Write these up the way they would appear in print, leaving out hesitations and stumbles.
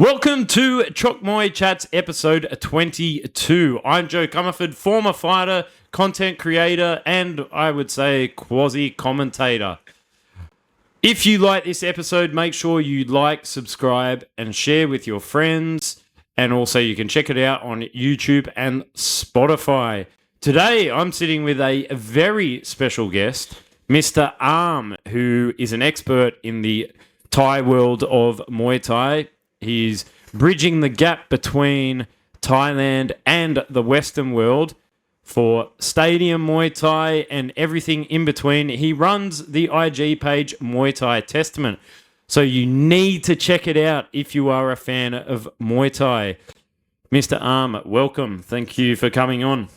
Welcome to Chok Muay Chats episode 22. I'm Joe Comerford, former fighter, content creator, and I would say quasi-commentator. If you like this episode, make sure you like, subscribe, and share with your friends. And also you can check it out on YouTube and Spotify. Today, I'm sitting with a very special guest, Mr. Arm, who is an expert in the Thai world of Muay Thai. He's bridging the gap between Thailand and the Western world for stadium Muay Thai and everything in between. He runs the IG page Muay Thai Testament. So you need to check it out if you are a fan of Muay Thai. Mr. Arm, welcome. Thank you for coming on.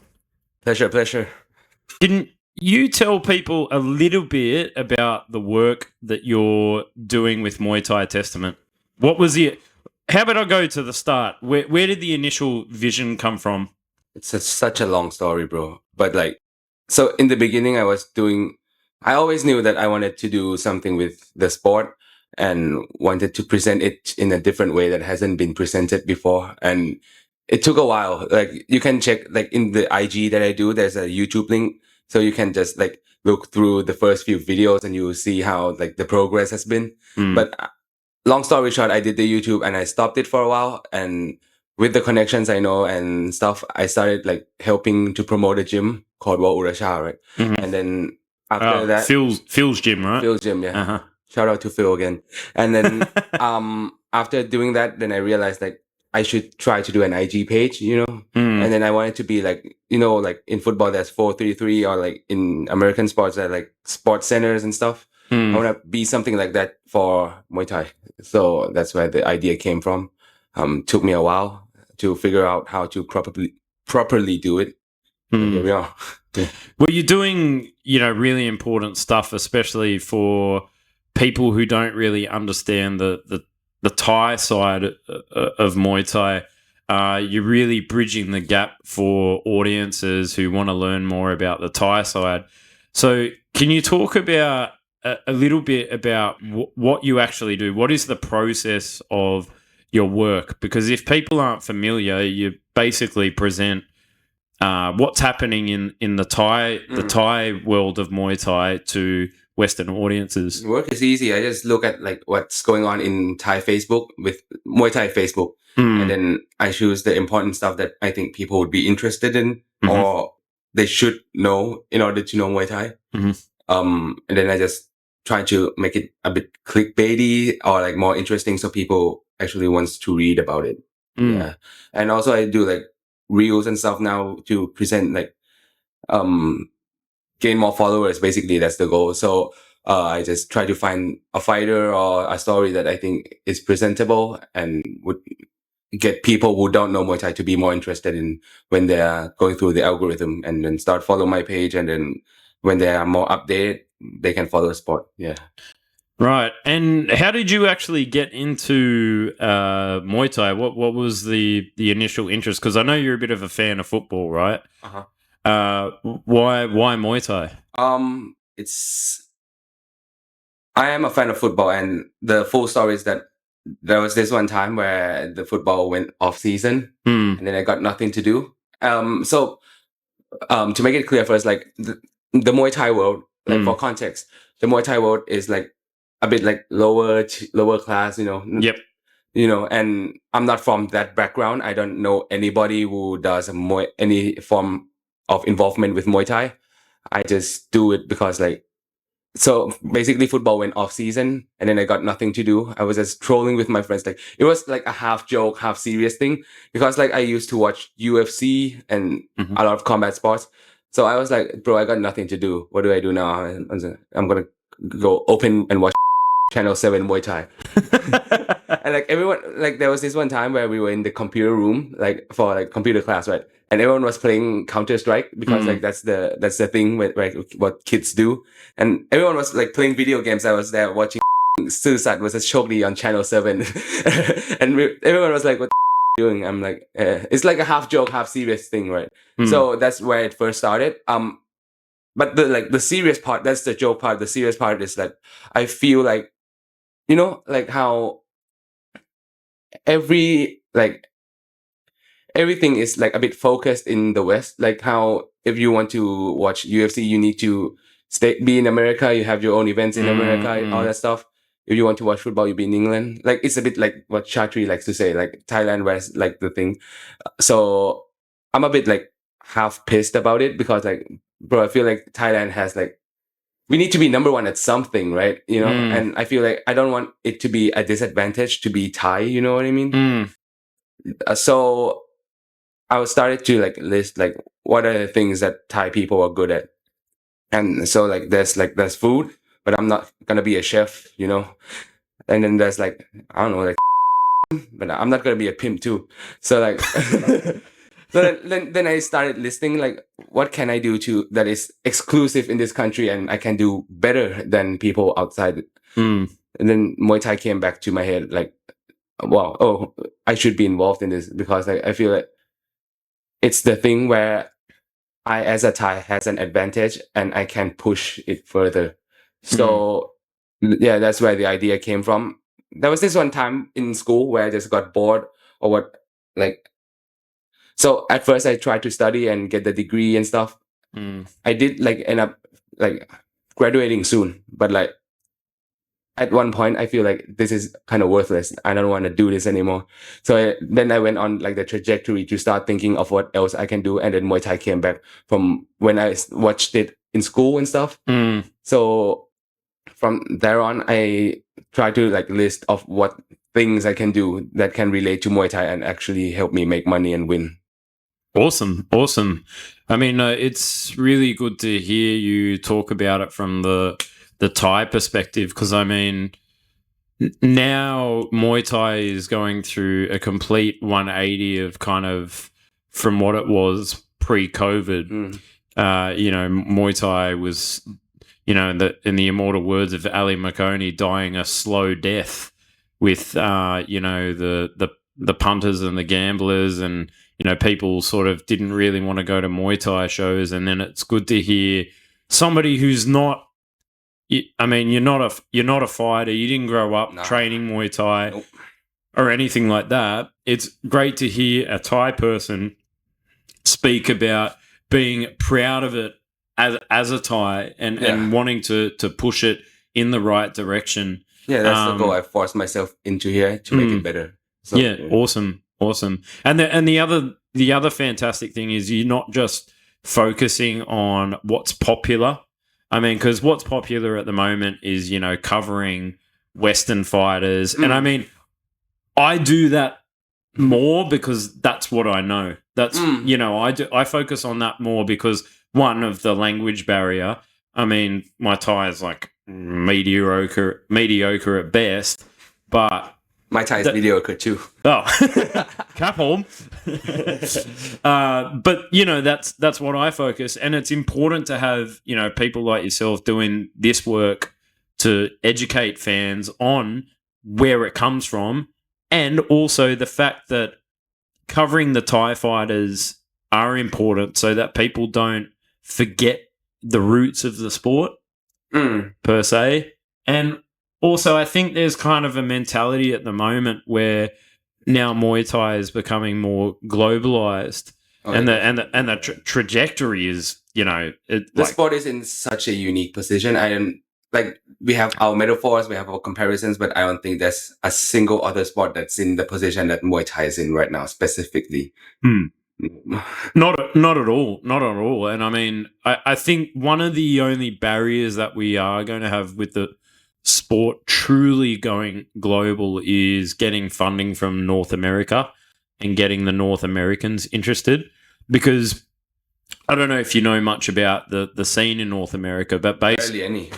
Pleasure. Can you tell people a little bit about the work that you're doing with Muay Thai Testament? What was the... How about I go to the start? Where did the initial vision come from? It's such a long story, bro. But so in the beginning, I always knew that I wanted to do something with the sport and wanted to present it in a different way that hasn't been presented before. And it took a while. You can check in the IG that I do, there's a YouTube link. So you can just look through the first few videos and you will see how the progress has been. But long story short, I did the YouTube and I stopped it for a while. And with the connections I know and stuff, I started helping to promote a gym called Urasha, right? Mm-hmm. And then after that, Phil's gym, right? Phil's gym, yeah. Uh-huh. Shout out to Phil again. And then after doing that, then I realized I should try to do an IG page, And then I wanted to be in football there's 433 or in American sports there sports centers and stuff. I want to be something like that for Muay Thai. So that's where the idea came from. Took me a while to figure out how to properly do it. Here we are. Well, you're doing, really important stuff, especially for people who don't really understand the Thai side of Muay Thai. You're really bridging the gap for audiences who want to learn more about the Thai side. So can you talk about a little bit about what you actually do? What is the process of your work? Because if people aren't familiar, you basically present what's happening in the Thai world of Muay Thai to Western audiences. Work is easy. I just look at what's going on in Thai Facebook with Muay Thai Facebook, and then I choose the important stuff that I think people would be interested in or they should know in order to know Muay Thai. And then I just try to make it a bit clickbaity or more interesting so people actually wants to read about it. Yeah. And also I do reels and stuff now to present gain more followers. Basically that's the goal. So I just try to find a fighter or a story that I think is presentable and would get people who don't know Muay Thai to be more interested in when they are going through the algorithm, and then start follow my page, and then when they are more updated they can follow the sport. Yeah. Right. And how did you actually get into Muay Thai? What was the initial interest? Because I know you're a bit of a fan of football, right? Why Muay Thai? I am a fan of football, and the full story is that there was this one time where the football went off season, and then I got nothing to do. So to make it clear first, the Muay Thai world, for context, the Muay Thai world is a bit lower class, Yep. And I'm not from that background. I don't know anybody who does any form of involvement with Muay Thai. I just do it because so basically football went off season and then I got nothing to do. I was just trolling with my friends. It was a half joke, half serious thing, because I used to watch UFC and a lot of combat sports. So I was bro, I got nothing to do. What do I do now? I'm going to go open and watch Channel 7 Muay Thai. And everyone, there was this one time where we were in the computer room, for computer class, right? And everyone was playing Counter-Strike because that's the thing with what kids do. And everyone was playing video games. I was there watching Suicide vs. Chokli on Channel 7. And everyone was what doing? I'm it's a half joke, half serious thing, right? So that's where it first started. But the serious part, that's the joke part. The serious part is I feel how everything is like a bit focused in the West. Like how if you want to watch UFC, you need to be in America. You have your own events in America, all that stuff. If you want to watch football, you be in England. Like it's a bit like what Chatri likes to say, like Thailand was like the thing. So I'm a bit like half pissed about it because like, bro, I feel like Thailand has like, we need to be number one at something, right? You know, and I feel like I don't want it to be a disadvantage to be Thai. You know what I mean? So I started to like list like what are the things that Thai people are good at, and so like there's food, but I'm not gonna be a chef, you know. And then there's like I don't know like, but I'm not gonna be a pimp too. So like, so then I started listing like what can I do to that is exclusive in this country and I can do better than people outside. And then Muay Thai came back to my head like, wow, oh, I should be involved in this because like I feel like it's the thing where I, as a Thai, has an advantage and I can push it further. So yeah, that's where the idea came from. There was this one time in school where I just got bored or what, like, so at first I tried to study and get the degree and stuff. I did like end up like graduating soon, but like at one point I feel like this is kind of worthless. I don't want to do this anymore. So then I went on like the trajectory to start thinking of what else I can do. And then Muay Thai came back from when I watched it in school and stuff. So from there on, I try to like list of what things I can do that can relate to Muay Thai and actually help me make money and win. Awesome. I mean, it's really good to hear you talk about it from the Thai perspective, because I mean, now Muay Thai is going through a complete 180 of kind of from what it was pre-COVID. You know, Muay Thai was, you know, in the immortal words of Ali Makoni, dying a slow death with, you know, the punters and the gamblers, and you know, people sort of didn't really want to go to Muay Thai shows. And then it's good to hear somebody who's not. I mean, you're not a fighter. You didn't grow up training Muay Thai or anything like that. It's great to hear a Thai person speak about being proud of it as a Thai and wanting to push it in the right direction. Yeah, that's the goal. I forced myself into here to make it better. So, awesome. And the other fantastic thing is you're not just focusing on what's popular. I mean, because what's popular at the moment is, you know, covering Western fighters. And I mean, I do that more because that's what I know. That's, you know, I focus on that more because, one, of the language barrier. I mean, my Thai is like mediocre at best, but my Thai is mediocre too. Oh, cap home. But you know, that's what I focus, and it's important to have, you know, people like yourself doing this work to educate fans on where it comes from, and also the fact that covering the Thai fighters are important so that people don't forget the roots of the sport per se. And also, I think there's kind of a mentality at the moment where now Muay Thai is becoming more globalized, and the trajectory is, you know, the sport is in such a unique position. Like we have our metaphors, we have our comparisons, but I don't think there's a single other sport that's in the position that Muay Thai is in right now, specifically. Not at all. And I mean, I think one of the only barriers that we are going to have with the sport truly going global is getting funding from North America and getting the North Americans interested, because I don't know if you know much about the scene in North America, but barely any.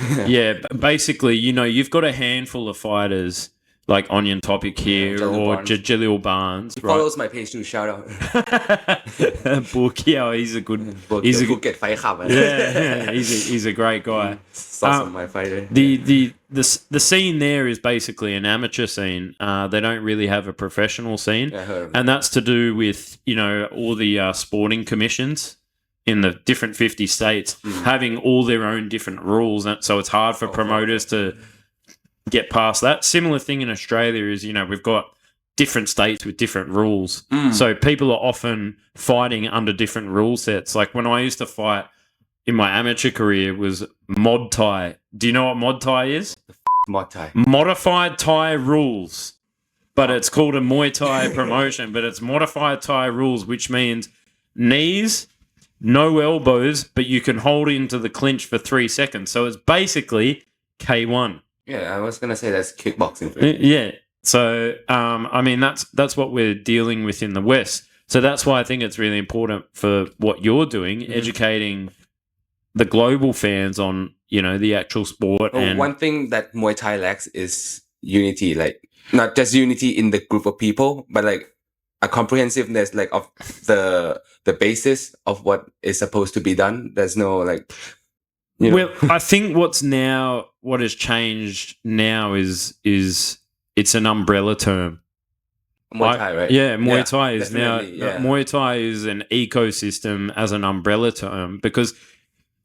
Basically, you know, you've got a handful of fighters like Onion Topic here Jalil Barnes. He follows my page too. Shout out. Bukia, he's a good. He's a good fight club. Yeah, he's a great guy. Awesome, my fighter. The scene there is basically an amateur scene. They don't really have a professional scene, and that's to do with, you know, all the sporting commissions in the different 50 states having all their own different rules, and so it's hard for promoters to get past that. Similar thing in Australia is, you know, we've got different states with different rules. So people are often fighting under different rule sets. Like when I used to fight in my amateur career was Mod Thai. Do you know what Mod Thai is? Muay Thai. Modified Thai rules. But it's called a Muay Thai promotion, but it's modified Thai rules, which means knees, no elbows, but you can hold into the clinch for 3 seconds. So it's basically K1. Yeah, I was gonna say that's kickboxing. Yeah. So I mean that's what we're dealing with in the West. So that's why I think it's really important for what you're doing, educating the global fans on, the actual sport. And one thing that Muay Thai lacks is unity, like not just unity in the group of people, but like a comprehensiveness, like of the basis of what is supposed to be done. There's no like, Well, I think what has changed now is it's an umbrella term. Muay Thai, right? Yeah, Muay Thai is now yeah. Muay Thai is an ecosystem as an umbrella term because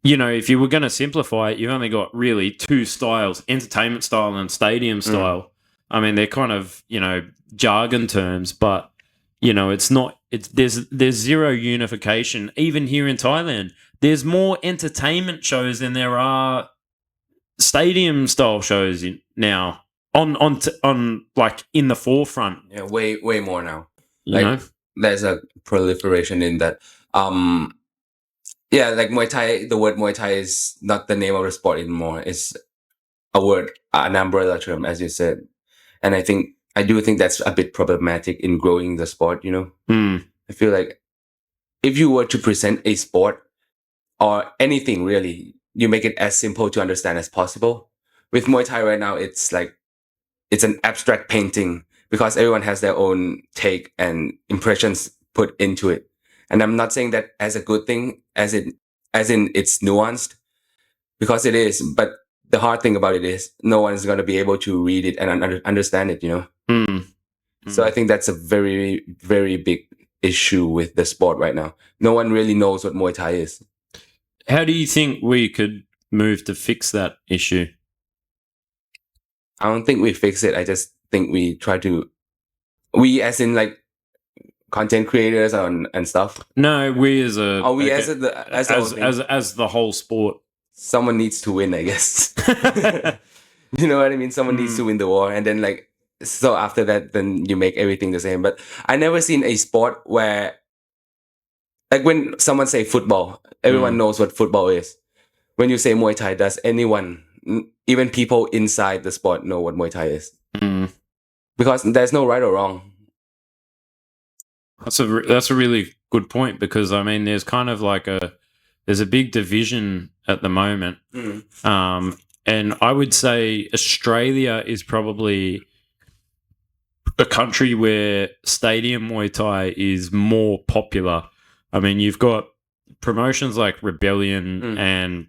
if you were going to simplify it, you've only got really 2 styles: entertainment style and stadium style. I mean, they're kind of jargon terms, but it's not. There's zero unification. Even here in Thailand, there's more entertainment shows than there are stadium style shows now. On like in the forefront. Yeah, way more now. You know? There's a proliferation in that. Yeah, like Muay Thai, the word Muay Thai is not the name of the sport anymore. It's a word, an umbrella term, as you said. And I do think that's a bit problematic in growing the sport, I feel like if you were to present a sport or anything really, you make it as simple to understand as possible. With Muay Thai right now, it's like, it's an abstract painting because everyone has their own take and impressions put into it. And I'm not saying that as a good thing, as in it's nuanced, because it is. But the hard thing about it is no one is going to be able to read it and understand it, So I think that's a very, very big issue with the sport right now. No one really knows what Muay Thai is. How do you think we could move to fix that issue? I don't think we fix it. I just think we try to, as in like content creators and stuff. No, we as a as the whole sport. Someone needs to win, I guess. You know what I mean? Someone needs to win the war, and then like so after that, then you make everything the same. But I never seen a sport where, like when someone say football, everyone knows what football is. When you say Muay Thai, does anyone, even people inside the sport, know what Muay Thai is? Because there's no right or wrong. That's a really good point, because I mean there's kind of like there's a big division at the moment. And I would say Australia is probably a country where stadium Muay Thai is more popular. I mean, you've got promotions like Rebellion and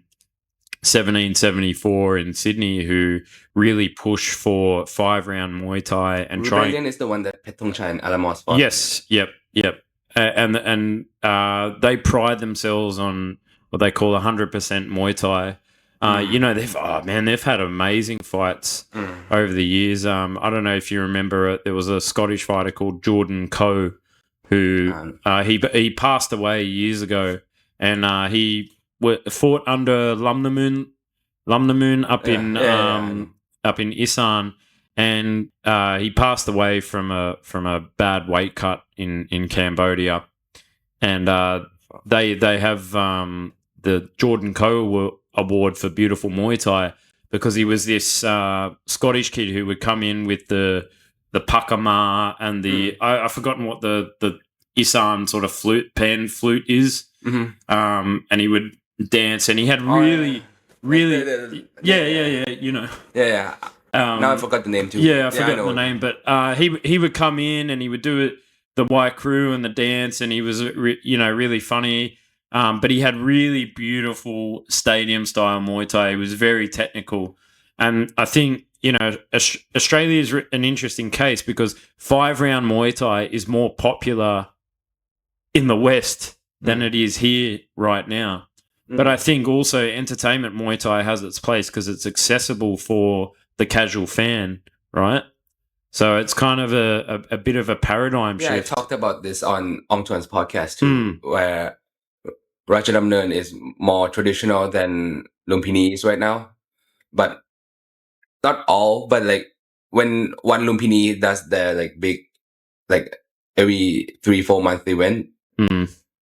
1774 in Sydney who really push for 5-round Muay Thai and Rebellion is the one that Petongchai and Alamos fought. Yes, yep. And they pride themselves on what they call 100% Muay Thai. They've had amazing fights over the years. I don't know if you remember it. There was a Scottish fighter called Jordan Coe who he passed away years ago, and he fought under Lumnamun up in Isan, and he passed away from a bad weight cut in Cambodia, and they have the Jordan Coe Award for beautiful Muay Thai because he was this Scottish kid who would come in with the pakama and the I've forgotten what the Isan sort of pan flute is, and he would dance, and he had really now I forgot the name too. I forgot the name, but he would come in and he would do it, the white crew and the dance, and he was really funny. But he had really beautiful stadium style Muay Thai. He was very technical, and I think Australia is an interesting case because 5-round Muay Thai is more popular in the West than it is here right now. But I think also entertainment Muay Thai has its place because it's accessible for the casual fan, right? So it's kind of a bit of a paradigm Yeah, I shift. talked about this on Ong Chuan's podcast too, where Ratchadamnern is more traditional than Lumpini is right now. But not all, but like when one Lumpini does their like big, like every 3-4 month event,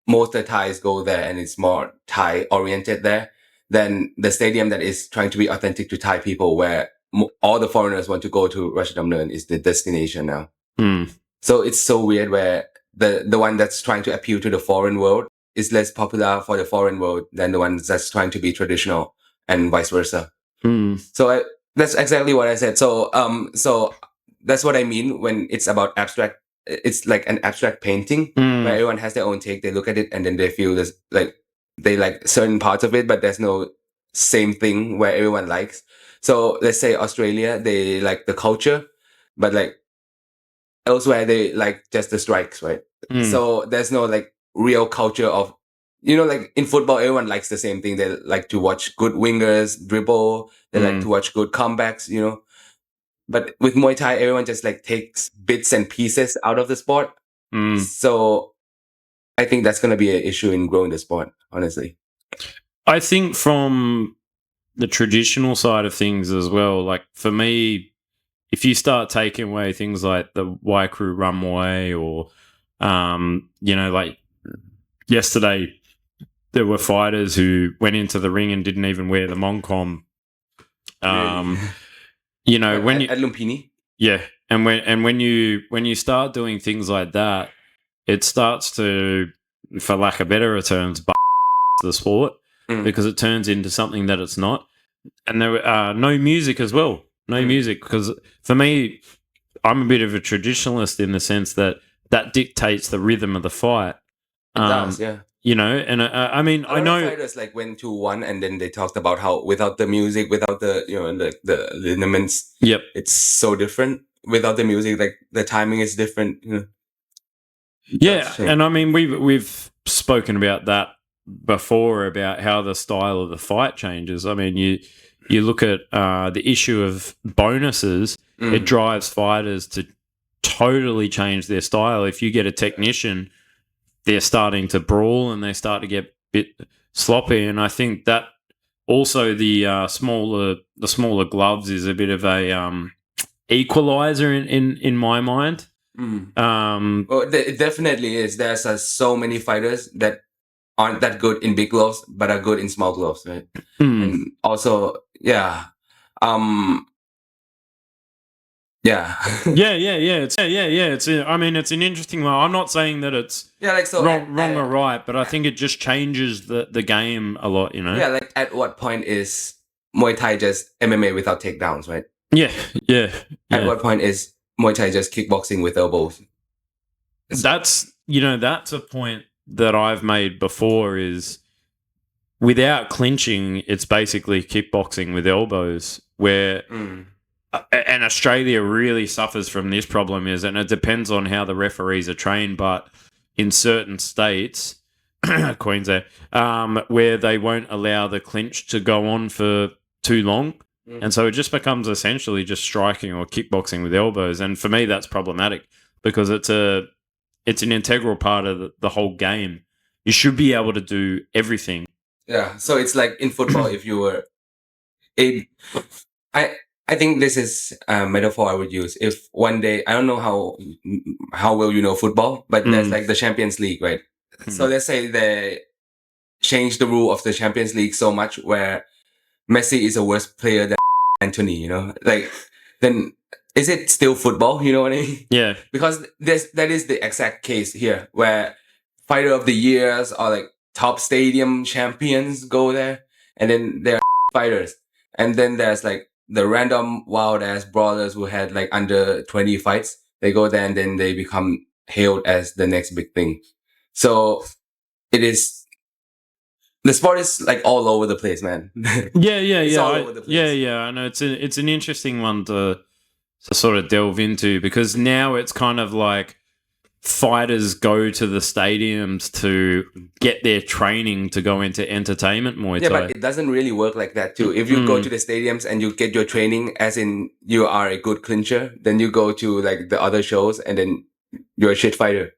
most of the Thais go there and it's more Thai oriented there than the stadium that is trying to be authentic to Thai people, where all the foreigners want to go to Ratchadamnern is the destination now. So it's so weird where the one that's trying to appeal to the foreign world is less popular for the foreign world than the one that's trying to be traditional, and vice versa. So that's exactly what I said. So so that's what I mean when it's about abstract. It's like an abstract painting where everyone has their own take. They look at it and then they feel this, like they like certain parts of it, but there's no same thing where everyone likes. So let's say Australia, they like the culture, but like elsewhere they like just the strikes, right? So there's no like real culture of, like in football, everyone likes the same thing. They like to watch good wingers dribble. They like to watch good comebacks, But with Muay Thai, everyone just like takes bits and pieces out of the sport. So I think that's going to be an issue in growing the sport, honestly. I think from the traditional side of things as well, like for me, if you start taking away things like the Waikru Run Muay or, like yesterday, there were fighters who went into the ring and didn't even wear the Mongkom. Really? When you at Lumpini, yeah, and when you start doing things like that, it starts to, for lack of better terms, the sport because it turns into something that it's not. And there were no music as well. No music, because for me, I'm a bit of a traditionalist in the sense that dictates the rhythm of the fight. It does, yeah. And I mean, I know fighters like went to one, and then they talked about how without the music, without the the lineaments, yep, it's so different. Without the music, like the timing is different. Yeah, and I mean we've spoken about that before, about how the style of the fight changes. I mean, you look at the issue of bonuses. It drives fighters to totally change their style. If you get a technician, they're starting to brawl and they start to get a bit sloppy. And I think that also the smaller gloves is a bit of a equalizer in my mind. Well, it definitely is. There's so many fighters that aren't that good in big gloves, but are good in small gloves, right? And also, yeah. Yeah. It's it's an interesting one. I'm not saying that it's wrong or right, but I think it just changes the game a lot, Yeah, like at what point is Muay Thai just MMA without takedowns, right? Yeah. At what point is Muay Thai just kickboxing with elbows? That's a point that I've made before, is without clinching, it's basically kickboxing with elbows, where and Australia really suffers from this problem, and it depends on how the referees are trained, but in certain states, Queensland, where they won't allow the clinch to go on for too long. And so it just becomes essentially just striking or kickboxing with elbows. And for me, that's problematic because it's an integral part of the whole game. You should be able to do everything. Yeah. So it's like in football, if you were I think this is a metaphor I would use. If one day, I don't know how well you know football, but there's like the Champions League, right? So let's say they change the rule of the Champions League so much where Messi is a worse player than Anthony, like then is it still football? You know what I mean? Yeah. Because that is the exact case here where fighter of the years or like top stadium champions go there, and then they're fighters. And then there's like the random wild ass brawlers who had like under 20 fights. They go there and then they become hailed as the next big thing. So the sport is like all over the place, man. It's all over the place. I know it's an interesting one to sort of delve into, because now it's kind of like fighters go to the stadiums to get their training to go into entertainment Muay Thai. Yeah, but it doesn't really work like that too. If you go to the stadiums and you get your training, as in you are a good clincher, then you go to like the other shows and then you're a shit fighter.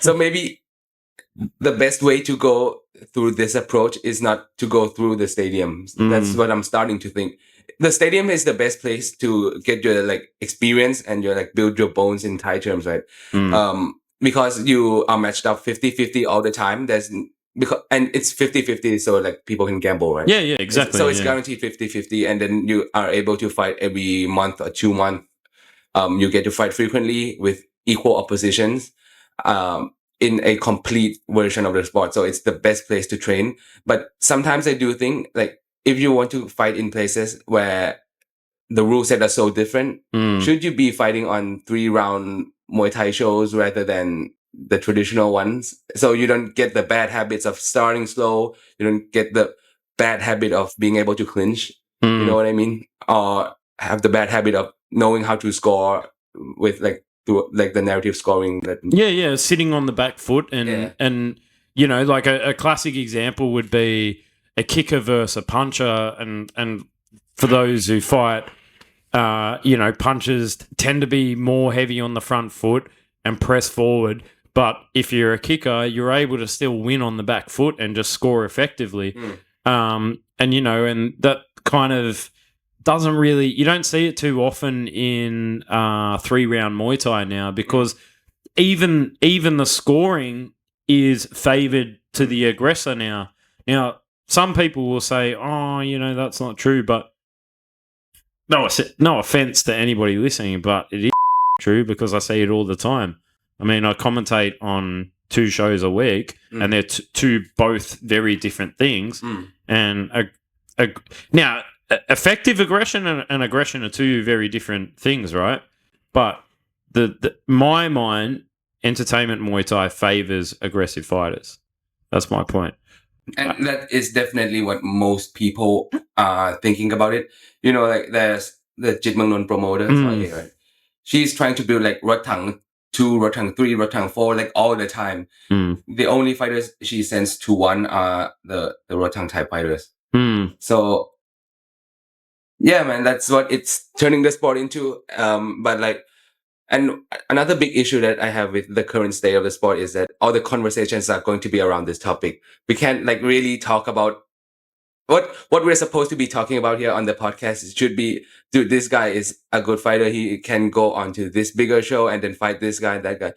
So maybe the best way to go through this approach is not to go through the stadiums. That's what I'm starting to think. The stadium is the best place to get your like experience and your like build your bones in Thai terms, right? Because you are matched up 50-50 all the time. And it's 50-50, so like people can gamble, right? Yeah, exactly. So it's guaranteed 50-50, and then you are able to fight every month or 2 months. You get to fight frequently with equal oppositions. In a complete version of the sport. So it's the best place to train. But sometimes I do think like if you want to fight in places where the rule set are so different, should you be fighting on 3-round Muay Thai shows rather than the traditional ones? So you don't get the bad habits of starting slow. You don't get the bad habit of being able to clinch. You know what I mean? Or have the bad habit of knowing how to score with like the narrative scoring. Sitting on the back foot and you know, like a classic example would be a kicker versus a puncher, and for those who fight, you know, punchers tend to be more heavy on the front foot and press forward. But if you're a kicker, you're able to still win on the back foot and just score effectively. And you know, and that kind of doesn't really, you don't see it too often in 3-round Muay Thai now, because even the scoring is favoured to the aggressor now. Now, some people will say, oh, you know, that's not true, but no offence to anybody listening, but it is true because I see it all the time. I mean, I commentate on 2 shows a week, and they're two both very different things. And now, effective aggression and aggression are 2 very different things, right? But my mind, entertainment Muay Thai favours aggressive fighters. That's my point. And that is definitely what most people are thinking about it. You know, like there's the Jit Mak Non promoter, right? She's trying to build like Rotang 2, Rotang 3, Rotang 4, like all the time. The only fighters she sends to 1 are the Rotang type fighters. So yeah, man, that's what it's turning the sport into. But like, and another big issue that I have with the current state of the sport is that all the conversations are going to be around this topic. We can't like really talk about what we're supposed to be talking about here on the podcast. It should be, dude, this guy is a good fighter. He can go on to this bigger show and then fight this guy and that guy.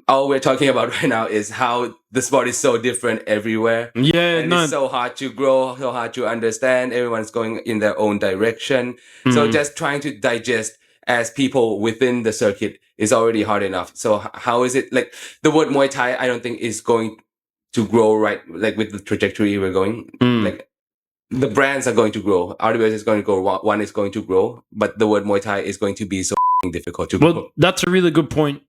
All we're talking about right now is how the sport is so different everywhere. And it's so hard to grow, so hard to understand. Everyone's going in their own direction. So just trying to digest as people within the circuit is already hard enough. So how is it, like, the word Muay Thai, I don't think is going to grow right, like with the trajectory we're going. Like, the brands are going to grow. RWS is going to grow. One is going to grow, but the word Muay Thai is going to be so difficult to grow. Well, that's a really good point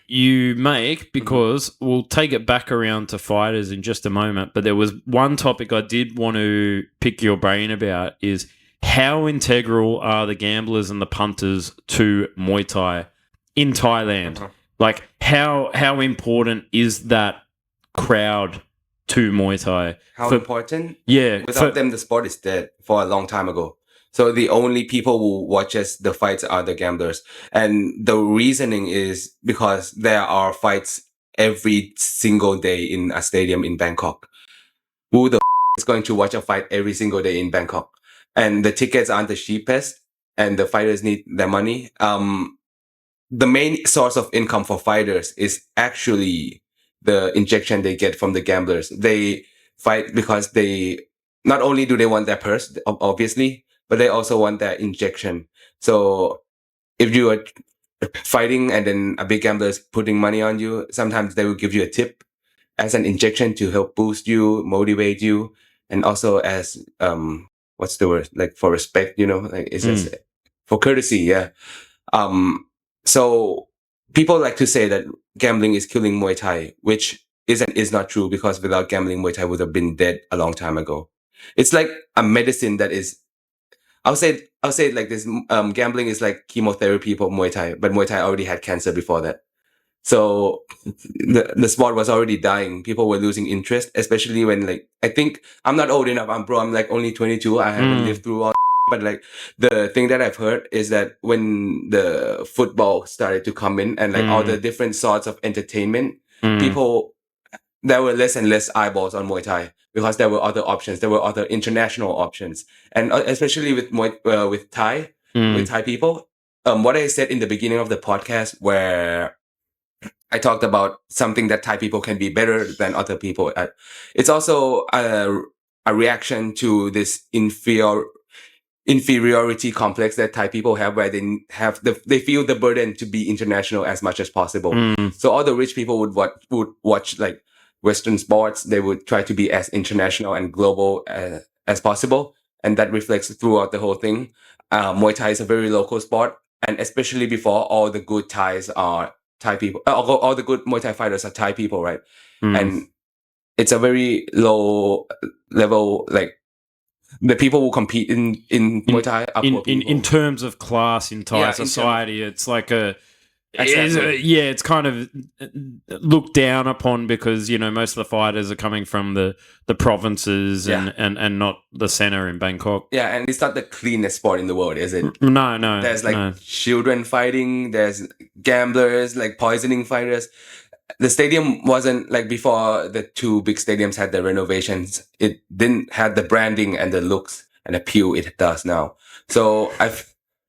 you make, because we'll take it back around to fighters in just a moment. But there was one topic I did want to pick your brain about, is how integral are the gamblers and the punters to Muay Thai in Thailand? Like, how important is that crowd to Muay Thai? How important? Yeah. Without them, the sport is dead for a long time ago. So the only people who watches the fights are the gamblers. And the reasoning is because there are fights every single day in a stadium in Bangkok. Who the is going to watch a fight every single day in Bangkok? And the tickets aren't the cheapest, and the fighters need their money. The main source of income for fighters is actually the injection they get from the gamblers. They fight because not only do they want their purse, obviously, but they also want their injection. So if you are fighting and then a big gambler is putting money on you, sometimes they will give you a tip as an injection to help boost you, motivate you, and also as, what's the word? Like, for respect, you know, like it's just for courtesy. Yeah. So people like to say that gambling is killing Muay Thai, which is not true, because without gambling, Muay Thai would have been dead a long time ago. It's like a medicine that is, I'll say it like this. Gambling is like chemotherapy for Muay Thai, but Muay Thai already had cancer before that. So the sport was already dying. People were losing interest, especially when like I think I'm not old enough. I'm like only 22. I haven't lived through all. But like the thing that I've heard is that when the football started to come in and like all the different sorts of entertainment, people there were less and less eyeballs on Muay Thai because there were other options. There were other international options, and especially with with Thai people. What I said in the beginning of the podcast, where I talked about something that Thai people can be better than other people at. It's also a reaction to this inferiority complex that Thai people have, where they feel the burden to be international as much as possible. So all the rich people would watch like Western sports. They would try to be as international and global as possible, and that reflects throughout the whole thing. Muay Thai is a very local sport, and especially before, all the good Thais are Thai people. All the good Muay Thai fighters are Thai people, right? And it's a very low level, like the people who compete in Muay Thai are poor people. In terms of class in Thai society, it's like it's kind of looked down upon because, you know, most of the fighters are coming from the provinces and not the center in Bangkok. Yeah, and it's not the cleanest sport in the world, is it? No. There's like children fighting, there's gamblers, like poisoning fighters. The stadium wasn't like before the two big stadiums had the renovations. It didn't have the branding and the looks and appeal it does now. So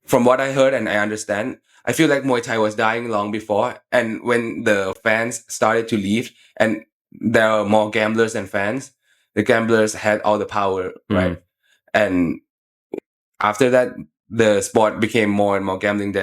from what I heard and I understand, I feel like Muay Thai was dying long before. And when the fans started to leave and there are more gamblers than fans, the gamblers had all the power, right? And after that, the sport became more and more gambling.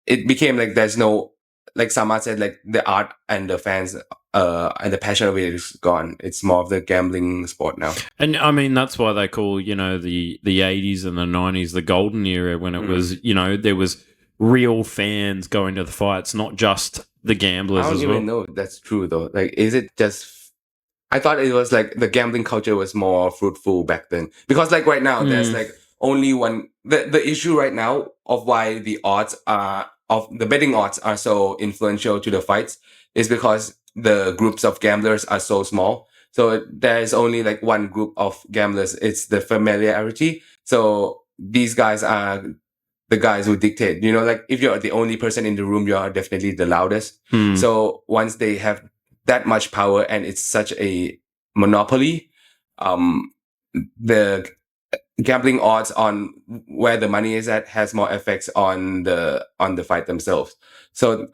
It became like there's no, like Samad said, like the art and the fans and the passion of it is gone. It's more of the gambling sport now. And I mean, that's why they call, you know, the 80s and the 90s the golden era, when it was, you know, there was real fans going to the fights, not just the gamblers as well. I don't even know if that's true though. Like, is it just... I thought it was like the gambling culture was more fruitful back then. Because like right now, there's like only one... The issue right now of why the odds are... of the betting odds are so influential to the fights is because the groups of gamblers are so small. So there's only like one group of gamblers. It's the familiarity. So these guys are the guys who dictate, you know, like if you're the only person in the room, you are definitely the loudest. So once they have that much power and it's such a monopoly, the gambling odds on where the money is at has more effects on the fight themselves. So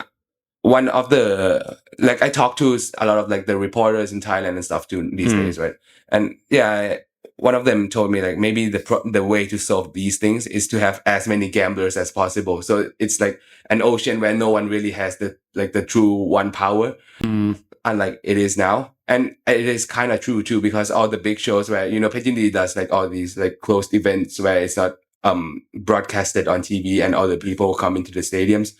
one of the, like, I talk to a lot of like the reporters in Thailand and stuff too these days, right? And yeah, one of them told me like maybe the way to solve these things is to have as many gamblers as possible. So it's like an ocean where no one really has the true one power, unlike it is now. And it is kind of true too, because all the big shows where, you know, Petindi does like all these like closed events where it's not broadcasted on TV and all the people come into the stadiums.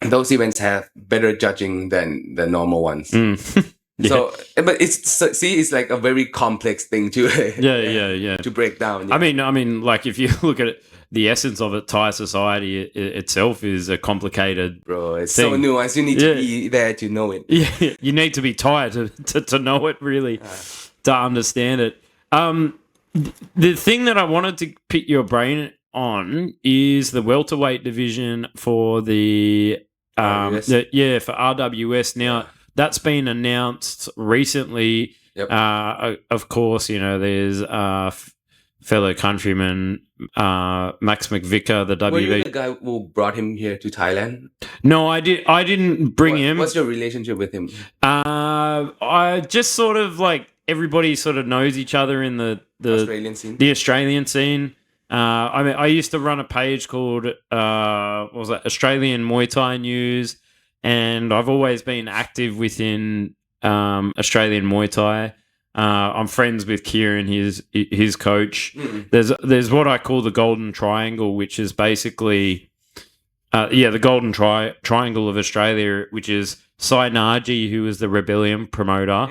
Those events have better judging than the normal ones. So, but it's like a very complex thing to to break down. Yeah. I mean, like if you look at it, the essence of it, Thai society itself is a complicated, bro. It's thing. So nuanced. You need to be there to know it. Yeah, you need to be Thai to know it really, to understand it. The thing that I wanted to pick your brain on is the welterweight division for the for RWS. Now that's been announced recently. Of course, you know, there's fellow countryman Max McVicker, the WB. Were you the guy who brought him here to Thailand? No, I didn't bring him. What's your relationship with him? I just sort of like everybody sort of knows each other in the Australian scene. The Australian scene. I mean, I used to run a page called what was that, Australian Muay Thai News, and I've always been active within Australian Muay Thai. I'm friends with Kieran, his coach. There's what I call the Golden Triangle, which is basically the Golden Triangle of Australia, which is Sai Naji, who is the Rebellion promoter,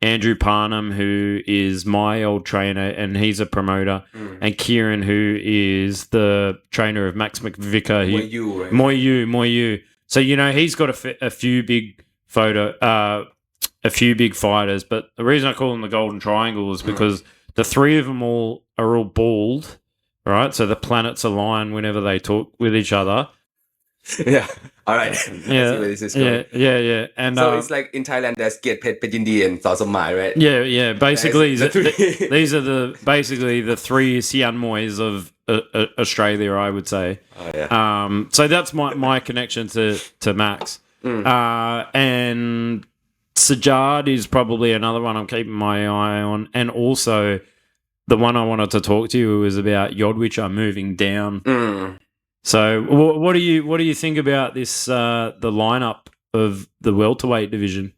Andrew Parnham, who is my old trainer, and he's a promoter, and Kieran, who is the trainer of Max McVicker. Muay Yu, right? Muay Yu. So he's got a few big a few big fighters, but the reason I call them the Golden Triangle is because the three of them are all bald, right? So the planets align whenever they talk with each other. Yeah. All right. Yeah. I see where this is going. Yeah. And so it's like in Thailand, there's Kiet Phet, Pejindi, and Saw Som Mai, right? Yeah. Basically, these are the three Sian Moys of Australia, I would say. Oh yeah. So that's my connection to Max. And Sajjad is probably another one I'm keeping my eye on, and also the one I wanted to talk to you was about Yodwicha moving down. So, what do you think about this? The lineup of the welterweight division.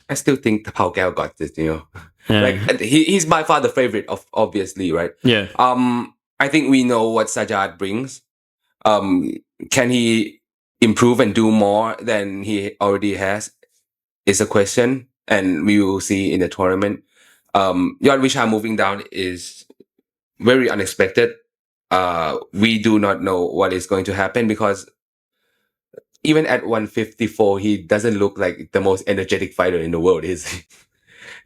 I still think Tapao Gao got this. Yeah. Like he's by far the favorite, obviously, right? Yeah. I think we know what Sajjad brings. Can he improve and do more than he already has? Is a question, and we will see in the tournament. Yodwicha moving down is very unexpected. We do not know what is going to happen because even at 154, he doesn't look like the most energetic fighter in the world, is he?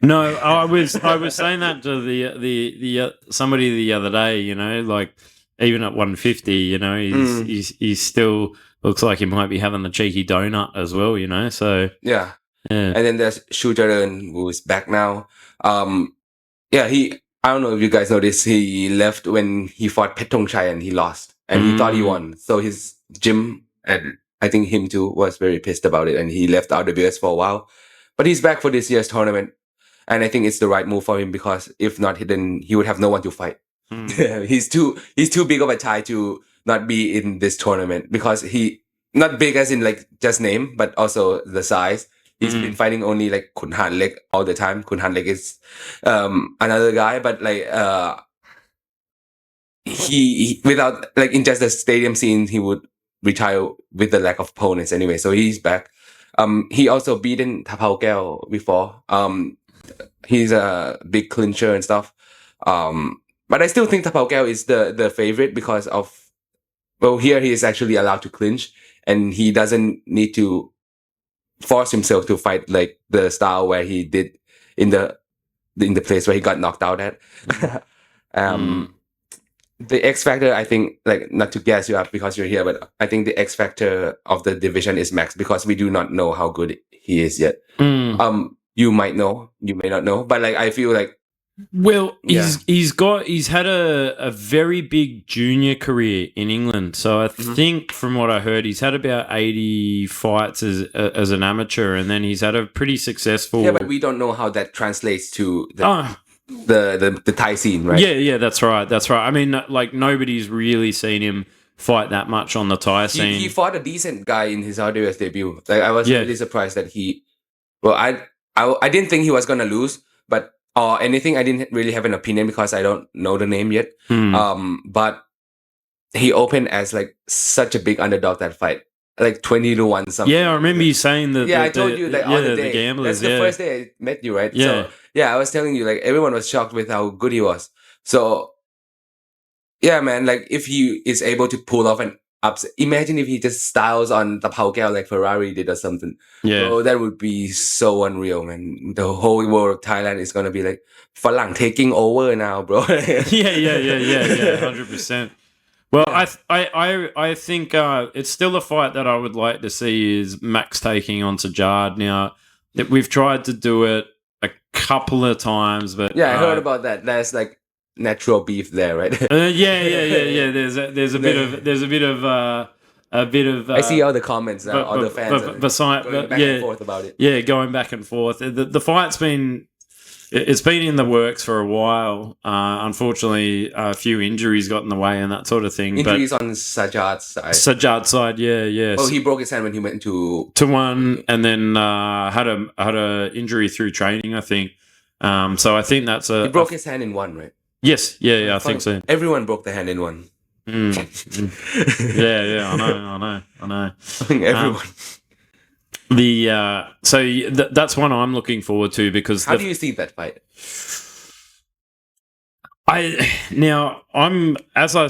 No, I was saying that to the somebody the other day. Like even at 150, he's still looks like he might be having the cheeky donut as well. So yeah. And then there's Shu Jaran, who's back now. I don't know if you guys noticed, he left when he fought Pet Thong Chai and he lost. And he thought he won. So his gym, and I think him too, was very pissed about it. And he left RWS for a while. But he's back for this year's tournament. And I think it's the right move for him because if not, then he would have no one to fight. He's too big of a Thai to not be in this tournament because he, not big as in like just name, but also the size. He's been fighting only like Khun Han Lek all the time. Khun Han Lek is another guy, but like he without like in just the stadium scene, he would retire with the lack of opponents anyway. So he's back. He also beaten Tapao Gao before. He's a big clincher and stuff. But I still think Tapao Gao is the favorite because of here he is actually allowed to clinch and he doesn't need to force himself to fight like the style where he did in the place where he got knocked out at. The X factor, I think, like not to gas you up because you're here, but I think the X factor of the division is Max because we do not know how good he is yet. You might know, you may not know, but like I feel like he's had a very big junior career in England. So I think from what I heard, he's had about 80 fights as an amateur, and then he's had a pretty successful. Yeah, but we don't know how that translates to the Thai scene, right? Yeah, that's right. I mean, like nobody's really seen him fight that much on the Thai scene. He fought a decent guy in his RWS debut. Like I was really surprised that I didn't think he was gonna lose, but anything, I didn't really have an opinion because I don't know the name yet. But he opened as like such a big underdog that fight, like 20-1 something. Yeah, I remember you saying that. Yeah, I told you that on the day. The gamblers. That's the first day I met you, right? Yeah. So, yeah, I was telling you like everyone was shocked with how good he was. So yeah, man, like if he is able to pull off an upset, imagine if he just styles on the Tapao Gao like Ferrari did or something. Yeah. So that would be so unreal, man. The whole world of Thailand is gonna be like Falang taking over now, bro. Yeah, 100%. Well, I think it's still a fight that I would like to see is Max taking on Sajjad. Now, we've tried to do it a couple of times, but I heard about that. There's like natural beef there, right? Yeah. There's a bit of. I see all the comments now, all the fans going back and forth about it. Yeah, going back and forth. The fight's been. It's been in the works for a while. Unfortunately, a few injuries got in the way and that sort of thing. Injuries on Sajjad's side. Yeah. Oh, he broke his hand when he went to one, and then had a injury through training, I think. So I think that's he broke his hand in one, right? Yes, I think so. Everyone broke the hand in one. Yeah, I know. I think everyone. That's one I'm looking forward to because how do you see that fight? I'm as I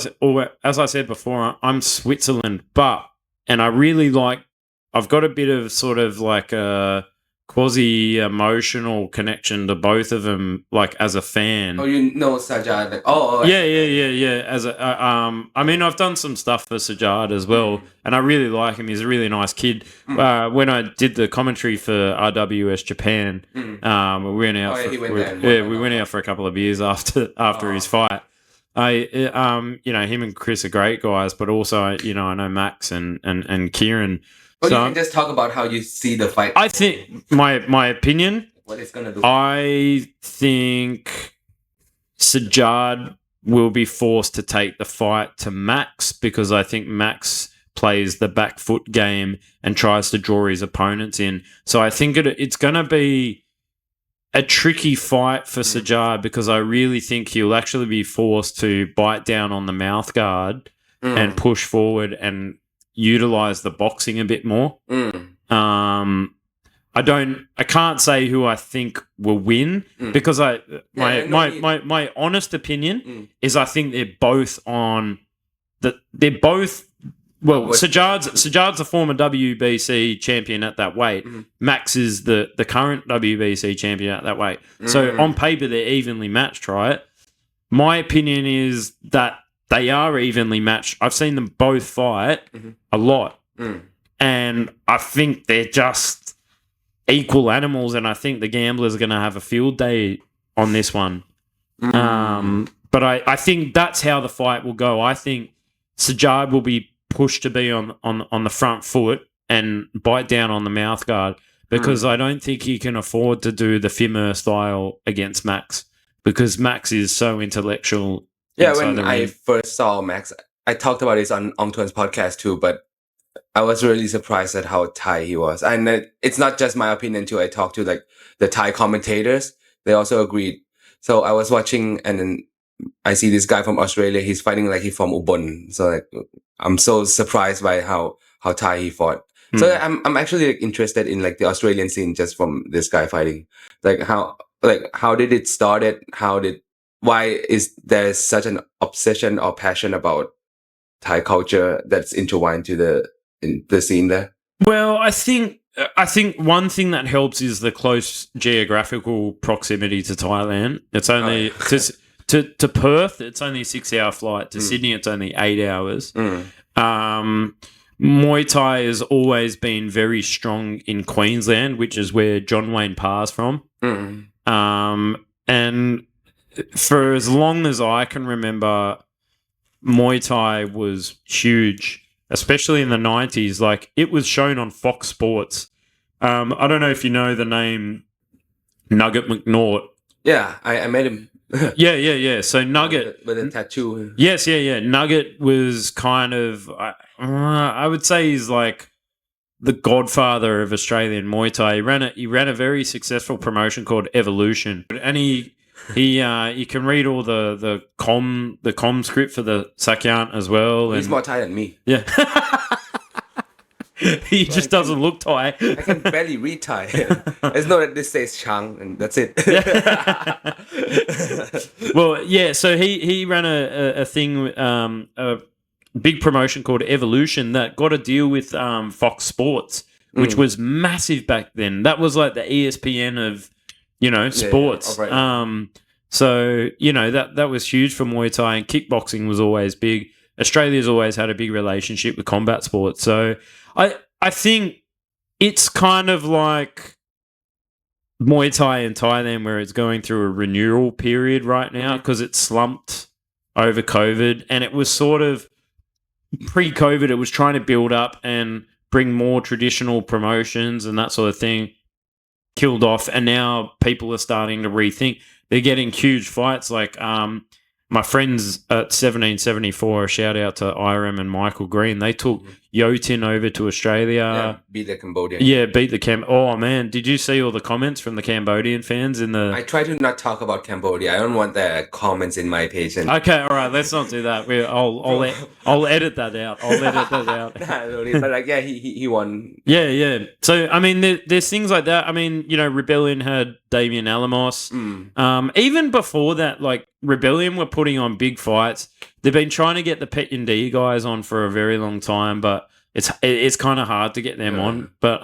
said before, I'm Switzerland, and I really like I've got a bit of sort of like a quasi-emotional connection to both of them, like as a fan. Oh, Sajad. Like, Yeah. As a, I mean, I've done some stuff for Sajad as well, and I really like him. He's a really nice kid. When I did the commentary for RWS Japan, we went out. We went out for a couple of beers after his fight. Him and Chris are great guys, but also, I know Max and Kieran. But you can just talk about how you see the fight. I think my opinion. What it's gonna do. I think Sajad will be forced to take the fight to Max because I think Max plays the back foot game and tries to draw his opponents in. So I think it's going to be a tricky fight for Sajad because I really think he'll actually be forced to bite down on the mouth guard and push forward and utilize the boxing a bit more. I can't say who I think will win because my honest opinion is I think they're both Sajad's a former WBC champion at that weight. Max is the current WBC champion at that weight. So on paper they're evenly matched, right? My opinion is that they are evenly matched. I've seen them both fight a lot. And I think they're just equal animals, and I think the gamblers are going to have a field day on this one. But I think that's how the fight will go. I think Sajad will be pushed to be on the front foot and bite down on the mouth guard because I don't think he can afford to do the Fimmer style against Max because Max is so intellectual. Yeah, when I first saw Max, I talked about this on Tuan's podcast too, but I was really surprised at how Thai he was. And it's not just my opinion too. I talked to like the Thai commentators. They also agreed. So I was watching and then I see this guy from Australia. He's fighting like he's from Ubon. So like, I'm so surprised by how Thai he fought. So I'm actually like, interested in like the Australian scene just from this guy fighting. Like how did it started? Why is there such an obsession or passion about Thai culture that's intertwined to the scene there? Well, I think one thing that helps is the close geographical proximity to Thailand. It's only to Perth, it's only a 6-hour flight. To Sydney, it's only 8 hours. Muay Thai has always been very strong in Queensland, which is where John Wayne Parr's from. And for as long as I can remember, Muay Thai was huge, especially in the 90s. Like, it was shown on Fox Sports. I don't know if you know the name Nugget McNaught. Yeah, I met him. Yeah. So Nugget... With a tattoo. Yes, yeah. Nugget was kind of... I would say he's like the godfather of Australian Muay Thai. He ran a very successful promotion called Evolution. And you can read all the com script for the Sakyant as well. He's more Thai than me. Yeah. He just doesn't look Thai. I can barely read Thai. It's not that this says Chang and that's it. Well, yeah, so he ran a thing, a big promotion called Evolution that got a deal with Fox Sports, which was massive back then. That was like the ESPN of, sports. Right. So, that was huge for Muay Thai, and kickboxing was always big. Australia's always had a big relationship with combat sports. So I think it's kind of like Muay Thai in Thailand where it's going through a renewal period right now because it slumped over COVID, and it was sort of pre-COVID, it was trying to build up and bring more traditional promotions and that sort of thing, killed off, and now people are starting to rethink. They're getting huge fights like my friends at 1774, shout out to Iram and Michael Green, they took Yotin over to Australia. Yeah, beat the Cambodian. Yeah, beat the Oh, man, did you see all the comments from the Cambodian fans in the... I try to not talk about Cambodia. I don't want the comments in my page. Okay, all right, let's not do that. I'll edit that out. But like, yeah, he won. Yeah. So, I mean, there's things like that. I mean, Rebellion had Damian Alamos. Even before that, like, Rebellion were putting on big fights. They've been trying to get the Pet D guys on for a very long time, but it's kind of hard to get them on. But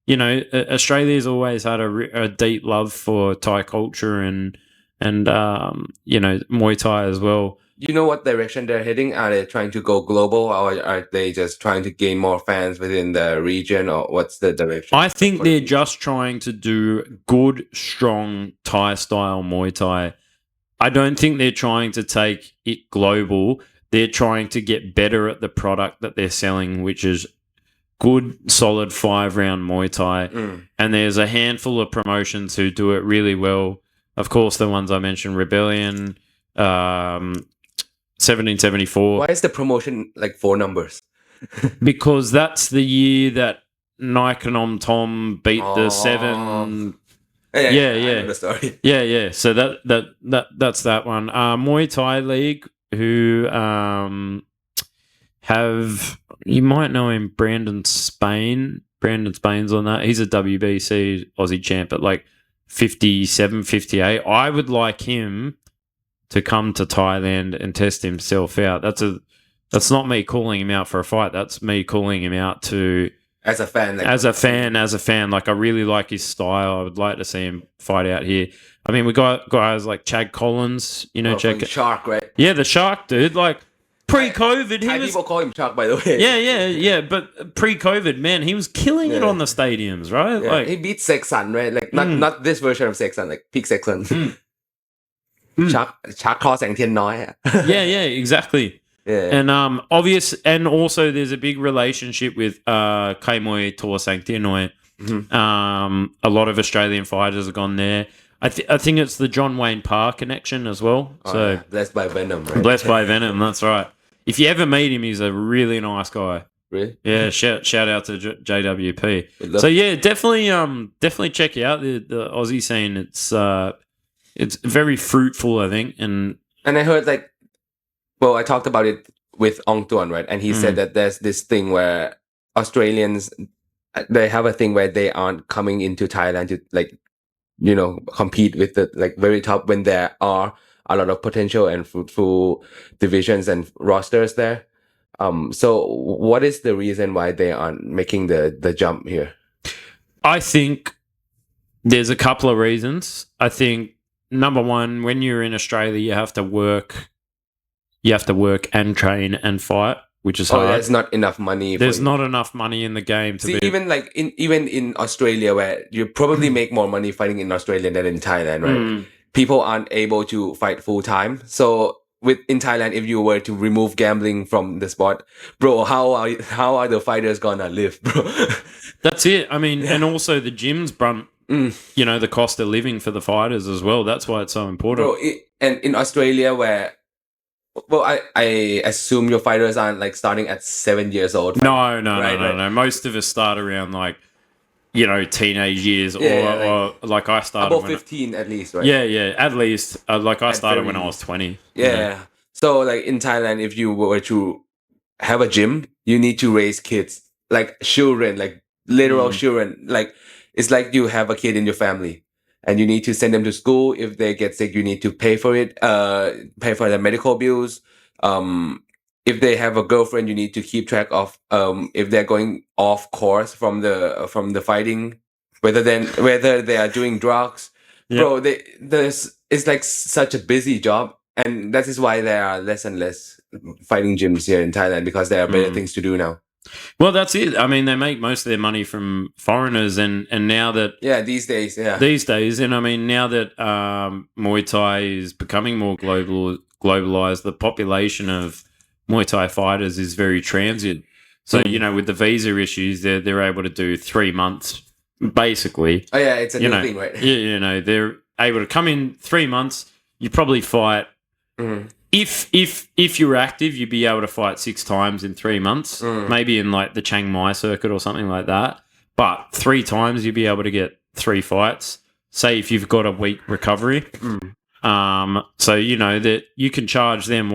you know, Australia's always had a deep love for Thai culture and you know, Muay Thai as well. You know what direction they're heading? Are they trying to go global, or are they just trying to gain more fans within the region, or what's the direction? I think they're just trying to do good, strong Thai-style Muay Thai. I don't think they're trying to take it global. They're trying to get better at the product that they're selling, which is good, solid 5-round Muay Thai. And there's a handful of promotions who do it really well. Of course, the ones I mentioned, Rebellion, 1774. Why is the promotion like 4 numbers? Because that's the year that Nikanom Tom beat the 7. I Yeah. know the story. Yeah. So that's that one. Muay Thai League, who have, you might know him, Brandon Spain. Brandon Spain's on that. He's a WBC Aussie champ at like 57, 58. I would like him to come to Thailand and test himself out. That's not me calling him out for a fight. That's me calling him out to as a fan. As a fan. Like, I really like his style. I would like to see him fight out here. I mean, we got guys like Chad Collins, you know, Shark, right? Yeah, the Shark dude. Like, pre-COVID, people call him Chok, by the way. Yeah. But pre-COVID, man, he was killing it on the stadiums, right? Yeah. Like, he beat Sexton, right? Like not this version of Sexton, like peak Sexton. Chak Tho Sang Tien Noi. Yeah, exactly. Yeah. And and also there's a big relationship with Kai Moi Tor Sang Tien Noi. A lot of Australian fighters have gone there. I think it's the John Wayne Parr connection as well. Blessed by Venom, right? Blessed by Venom, that's right. If you ever meet him, he's a really nice guy. Really? Yeah, shout out to JWP. So yeah, definitely check out the Aussie scene. It's very fruitful, I think, and I heard I talked about it with Ong Tuan, right? And he said that there's this thing where Australians, they have a thing where they aren't coming into Thailand to compete with the very top when there are a lot of potential and fruitful divisions and rosters there. So what is the reason why they aren't making the jump here? I think there's a couple of reasons. I think number one, when you're in Australia, you have to work and train and fight, which is hard. There's not enough money. There's not enough money in the game to be. Even in Australia, where you probably make more money fighting in Australia than in Thailand, right? People aren't able to fight full time. So in Thailand, if you were to remove gambling from the sport, bro, how are the fighters gonna live, bro? That's it. I mean, and also the gyms brunt, the cost of living for the fighters as well. That's why it's so important. Bro, and in Australia, where I assume your fighters aren't starting at 7 years old. No. Most of us start around teenage years, or like I started about 15 at least, right? Yeah, at least. I started when I was 20. Yeah. So in Thailand, if you were to have a gym, you need to raise kids, children, literal children. It's like you have a kid in your family. And you need to send them to school. If they get sick, you need to pay for it, pay for their medical bills. If they have a girlfriend, you need to keep track of if they're going off course from the fighting, whether they are doing drugs. Yep. Bro, it's such a busy job, and that is why there are less and less fighting gyms here in Thailand, because there are better things to do now. Well, that's it. I mean, they make most of their money from foreigners, and now that these days, and I mean, now that Muay Thai is becoming more globalized, the population of Muay Thai fighters is very transient. So with the visa issues, they're able to do 3 months basically. Oh yeah, it's a new thing, right? Yeah, they're able to come in 3 months. You probably fight. If you're active, you'd be able to fight 6 times in 3 months, maybe in the Chiang Mai circuit or something like that. But 3 times you'd be able to get 3 fights. Say if you've got a week recovery, so that you can charge them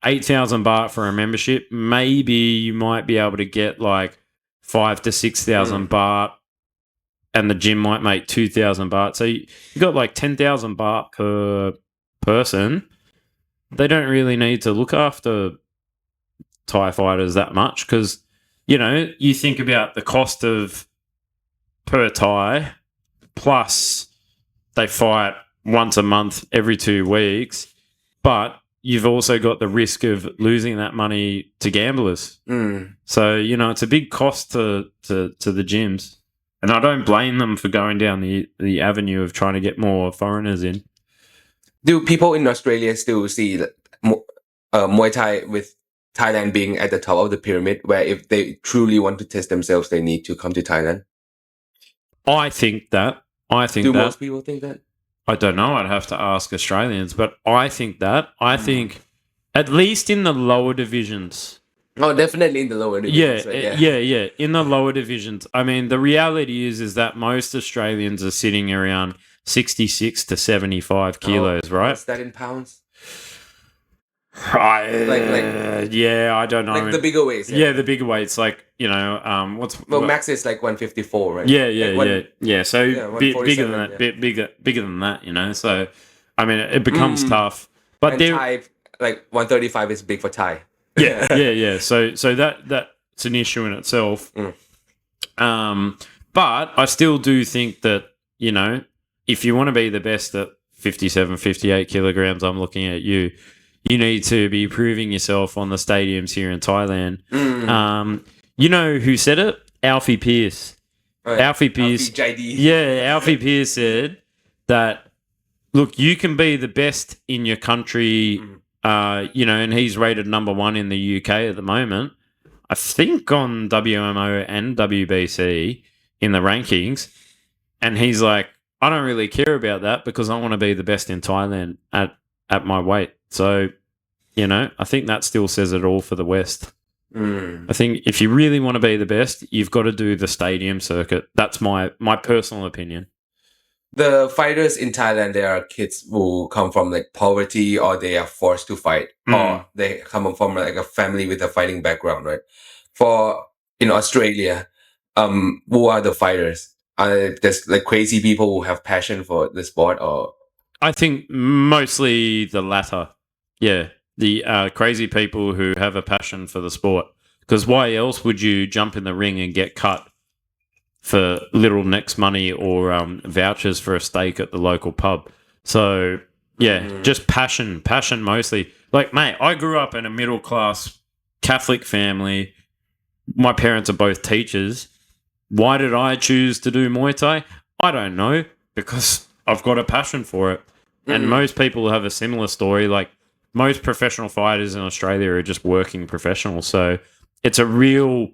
8,000 baht for a membership. Maybe you might be able to get 5,000 to 6,000 baht, and the gym might make 2,000 baht. So you got 10,000 baht per person. They don't really need to look after Thai fighters that much, because you think about the cost of per Thai, plus they fight once a month every 2 weeks, but you've also got the risk of losing that money to gamblers. So, it's a big cost to the gyms. And I don't blame them for going down the avenue of trying to get more foreigners in. Do people in Australia still see Muay Thai with Thailand being at the top of the pyramid, where if they truly want to test themselves, they need to come to Thailand? I think that. Do most people think that? I don't know. I'd have to ask Australians, but I think that. I think at least in the lower divisions. Oh, definitely in the lower divisions. Yeah. In the lower divisions. I mean, the reality is that most Australians are sitting around 66 to 75 kilos, right? What's that in pounds? I don't know. Like the bigger weights. Yeah, the bigger weights. Like, max is like 154, right? Yeah. So bigger than that. Bigger than that. So, I mean, it becomes tough. But Thai, like 135 is big for Thai. Yeah. So that's an issue in itself. But I still do think that, if you want to be the best at 57, 58 kilograms, I'm looking at you. You need to be proving yourself on the stadiums here in Thailand. You know who said it? Alfie Pierce. Alfie Pierce. Alfie Pierce said that, look, you can be the best in your country, and he's rated number 1 in the UK at the moment. I think on WMO and WBC in the rankings. And he's like, I don't really care about that because I want to be the best in Thailand at my weight. So, I think that still says it all for the West. I think if you really want to be the best, you've got to do the stadium circuit. That's my personal opinion. The fighters in Thailand, they are kids who come from like poverty, or they are forced to fight, or they come from like a family with a fighting background, right? For in Australia, who are the fighters? Are there's like crazy people who have passion for the sport, or? I think mostly the latter. Yeah, the crazy people who have a passion for the sport. Because why else would you jump in the ring and get cut for little next money or vouchers for a steak at the local pub? So, just passion mostly. Like, mate, I grew up in a middle-class Catholic family. My parents are both teachers. Why did I choose to do Muay Thai? I don't know, because I've got a passion for it. And most people have a similar story. Like, most professional fighters in Australia are just working professionals. So it's a real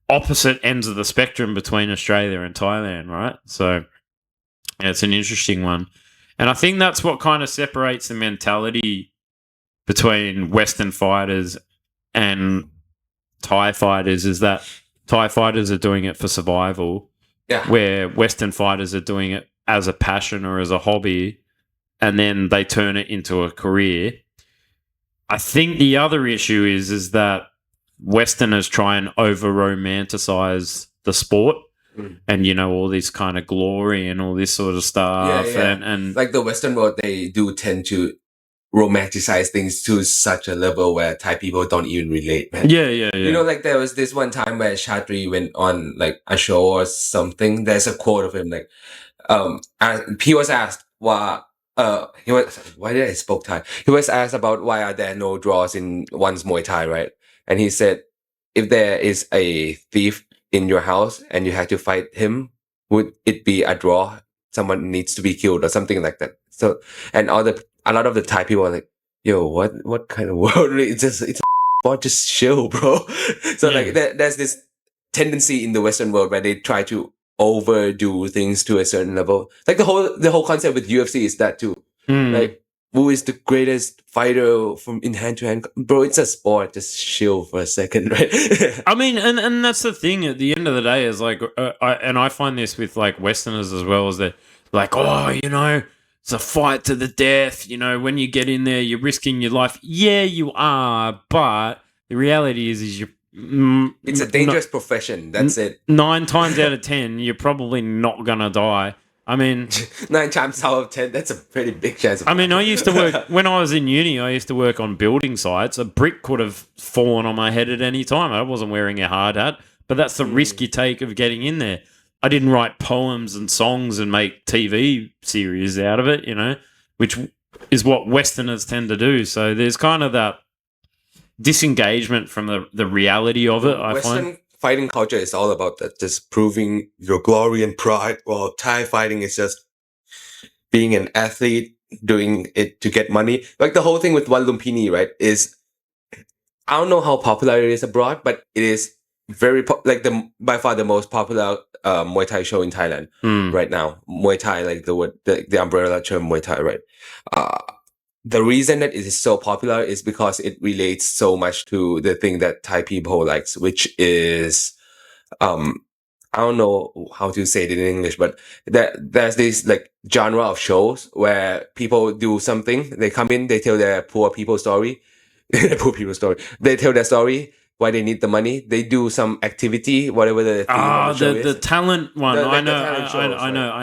opposite ends of the spectrum between Australia and Thailand, right? So it's an interesting one. And I think that's what kind of separates the mentality between Western fighters and Thai fighters, is that Thai fighters are doing it for survival, where Western fighters are doing it as a passion or as a hobby, and then they turn it into a career. I think the other issue is that Westerners try and over-romanticize the sport and, all this kind of glory and all this sort of stuff. And like the Western world, they do tend to romanticize things to such a level where Thai people don't even relate, man. Yeah. Like there was this one time where Chatri went on like a show or something. There's a quote of him like, he was asked why did I spoke Thai? He was asked about why are there no draws in one's Muay Thai, right? And he said, if there is a thief in your house and you had to fight him, would it be a draw? Someone needs to be killed or something like that. So, and a lot of the Thai people are like, yo, what kind of world? It's just chill, bro. So like there's this tendency in the Western world where they try to overdo things to a certain level. Like the whole concept with UFC is that too. Like, who is the greatest fighter from in hand to hand? Bro, it's a sport. Just chill for a second, right? I mean, and that's the thing. At the end of the day, is like, I find this with like Westerners as well, is that like, it's a fight to the death. When you get in there, you're risking your life. Yeah, you are, but the reality is you're. It's a dangerous profession. That's it. 9 times out of 10, you're probably not gonna die. I mean, 9 times out of 10, that's a pretty big chance. I used to work when I was in uni. I used to work on building sites. A brick could have fallen on my head at any time. I wasn't wearing a hard hat, but that's the risk you take of getting in there. I didn't write poems and songs and make TV series out of it, which is what Westerners tend to do. So there's kind of that disengagement from the reality of it. I find fighting culture is all about that, just proving your glory and pride. While Thai fighting is just being an athlete, doing it to get money. Like the whole thing with One Lumpini, right? Is I don't know how popular it is abroad, but it is very by far the most popular Muay Thai show in Thailand right now. Muay Thai, like the umbrella term Muay Thai, right? The reason that it is so popular is because it relates so much to the thing that Thai people likes, which is, I don't know how to say it in English, but there's this like genre of shows where people do something. They come in, they tell their poor people story. They tell their story, why they need the money. They do some activity, whatever the theme of the show is. The talent one. I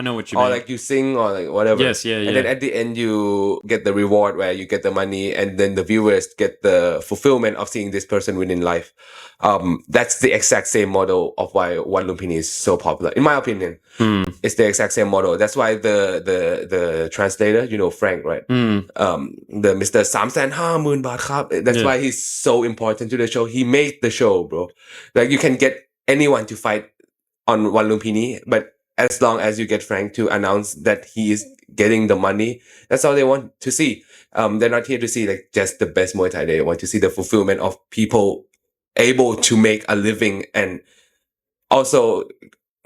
know what you mean. Or like you sing or like whatever. Yes, yeah. And then at the end you get the reward where you get the money, and then the viewers get the fulfillment of seeing this person win in life. That's the exact same model of why One Lumpini is so popular, in my opinion. It's the exact same model. That's why the translator, Frank, right? The Mr. 350,000 bahtครับ. That's why he's so important to the show. He made the show, bro. Like you can get anyone to fight on One Lumpini, but as long as you get Frank to announce that he is getting the money, that's all they want to see. They're not here to see like just the best Muay Thai. They want to see the fulfillment of people able to make a living. And also,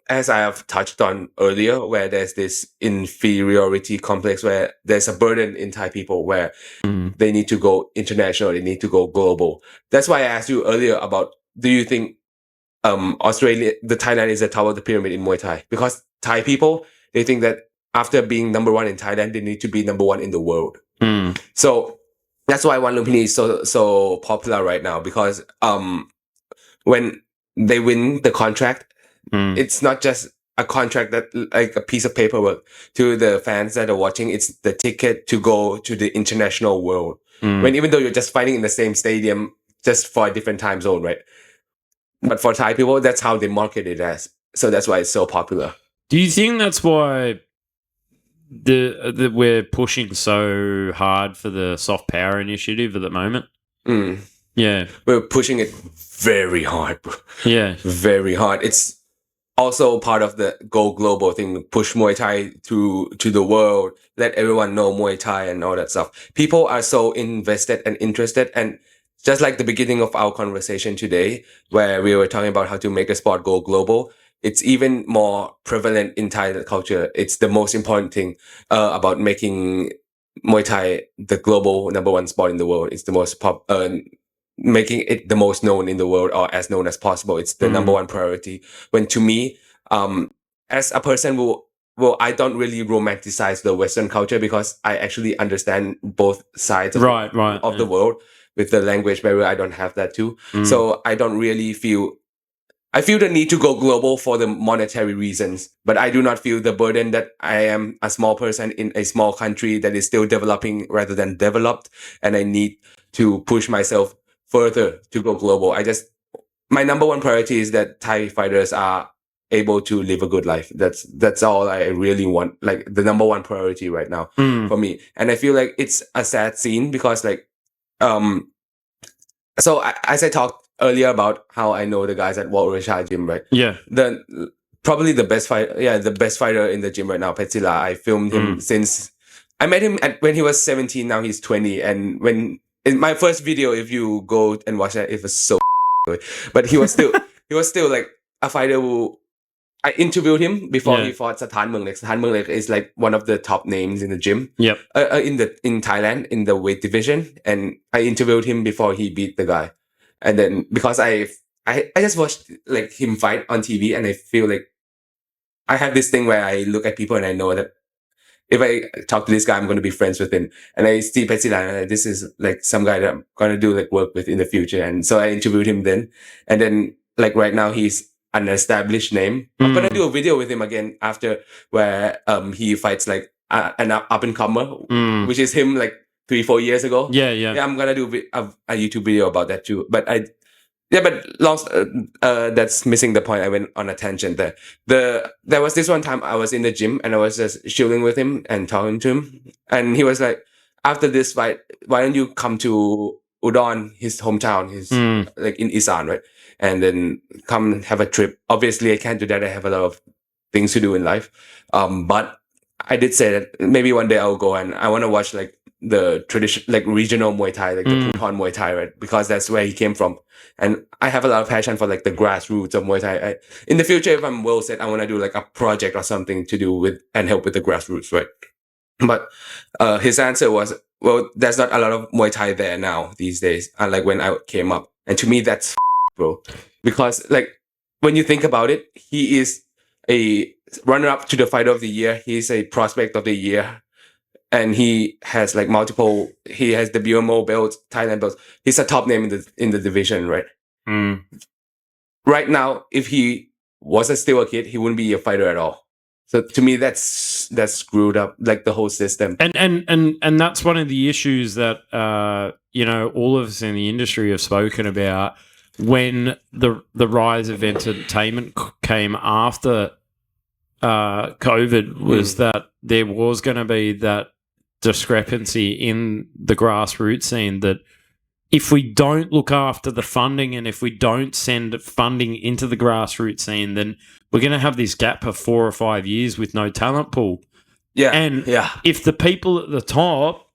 as I have touched on earlier, where there's this inferiority complex, where there's a burden in Thai people where they need to go international, they need to go global. That's why I asked you earlier about, do you think Thailand is the top of the pyramid in Muay Thai? Because Thai people, they think that after being number one in Thailand, they need to be number one in the world. So that's why One Lumpini is so popular right now, because when they win the contract, it's not just a contract that like a piece of paperwork to the fans that are watching. It's the ticket to go to the international world. When even though you're just fighting in the same stadium, just for a different time zone, right? But for Thai people, that's how they market it as. So that's why it's so popular. Do you think that's why we're pushing so hard for the soft power initiative at the moment? Yeah. We're pushing it very hard, bro. Yeah. Very hard. It's also part of the go global thing, push Muay Thai to the world, let everyone know Muay Thai and all that stuff. People are so invested and interested, and just like the beginning of our conversation today, where we were talking about how to make a sport go global, it's even more prevalent in Thai culture. It's the most important thing about making Muay Thai the global number one sport in the world. It's the most making it the most known in the world, or as known as possible. It's the number one priority. When to me, as a person who, I don't really romanticize the Western culture, because I actually understand both sides of the world with the language barrier. I don't have that too. So I don't really I feel the need to go global for the monetary reasons, but I do not feel the burden that I am a small person in a small country that is still developing rather than developed, and I need to push myself further to go global. My number one priority is that Thai fighters are able to live a good life. That's all I really want, like the number one priority right now for me. And I feel like it's a sad scene, because like, as I talked earlier about how I know the guys at Walrashah gym, right? Yeah. Probably the best fighter in the gym right now, Petsila. I filmed him since I met him when he was 17. Now he's 20. And in my first video, if you go and watch that, it was so good. But he was still like a fighter who, I interviewed him before he fought Satan Muangnek. Satan Muangnek is like one of the top names in the gym. Yep. In Thailand, in the weight division. And I interviewed him before he beat the guy. And then because I just watched like him fight on TV, and I feel like I have this thing where I look at people and I know that if I talk to this guy, I'm going to be friends with him. And I see Petsila, this is like some guy that I'm going to do like work with in the future. And so I interviewed him then. And then like right now he's an established name. I'm gonna do a video with him again after where he fights like an up and comer, which is him like 3-4 years ago. Yeah. I'm gonna do a YouTube video about that too. But that's missing the point. I went on a tangent there. There was this one time I was in the gym and I was just chilling with him and talking to him, and he was like, after this fight, why don't you come to Udon, his hometown, his like in Isan, right? And then come have a trip. Obviously, I can't do that. I have a lot of things to do in life. But I did say that maybe one day I'll go, and I want to watch like the tradition, like regional Muay Thai, like the Puthon Muay Thai, right? Because that's where he came from. And I have a lot of passion for like the grassroots of Muay Thai. In the future, if I'm well set, I want to do like a project or something to do with and help with the grassroots, right? But his answer was, well, there's not a lot of Muay Thai there now these days, unlike when I came up. And to me, that's bro. Because like when you think about it, he is a runner-up to the Fighter of the Year. He's a Prospect of the Year. And he has like he has the BMO belts, Thailand belts. He's a top name in the division, right? Right now, if he was still a kid, he wouldn't be a fighter at all. So to me, that's screwed up, like the whole system. And that's one of the issues that all of us in the industry have spoken about when the rise of entertainment came after COVID, was that there was going to be that discrepancy in the grassroots scene, that if we don't look after the funding and if we don't send funding into the grassroots scene, then we're going to have this gap of 4 or 5 years with no talent pool. Yeah. And if the people at the top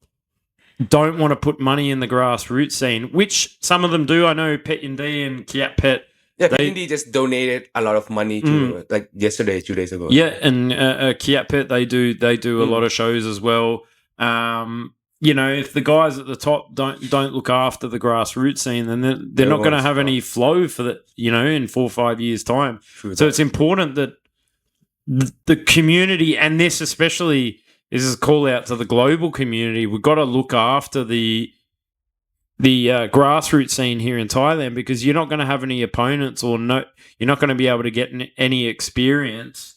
don't want to put money in the grassroots scene, which some of them do, I know Pet Yindi and Kiat Pet. Yeah, Pet Yindi just donated a lot of money to like yesterday, 2 days ago. Yeah, and Kiat Pet, they do a lot of shows as well. If the guys at the top don't look after the grassroots scene, then they're not going to have any flow for the in 4 or 5 years' time. So it's important that the community, and this especially is a call out to the global community. We've got to look after the grassroots scene here in Thailand, because you're not going to have any opponents, you're not going to be able to get any experience.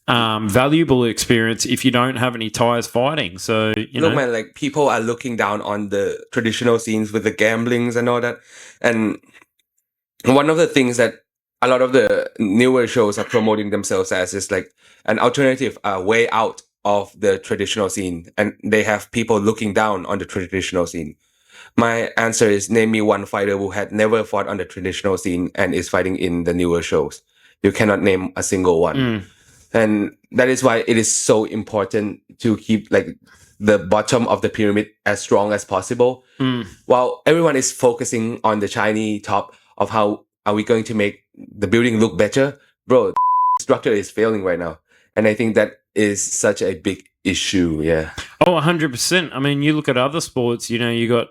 Valuable experience if you don't have any Thais fighting. So look, man, like people are looking down on the traditional scenes with the gamblings and all that. And one of the things that a lot of the newer shows are promoting themselves as is like an alternative way out of the traditional scene, and they have people looking down on the traditional scene. My answer is, name me one fighter who had never fought on the traditional scene and is fighting in the newer shows. You cannot name a single one. And that is why it is so important to keep like the bottom of the pyramid as strong as possible. While everyone is focusing on the shiny top of how are we going to make the building look better, bro, the structure is failing right now. And I think that is such a big issue. Yeah. Oh, 100%. I mean, you look at other sports, you got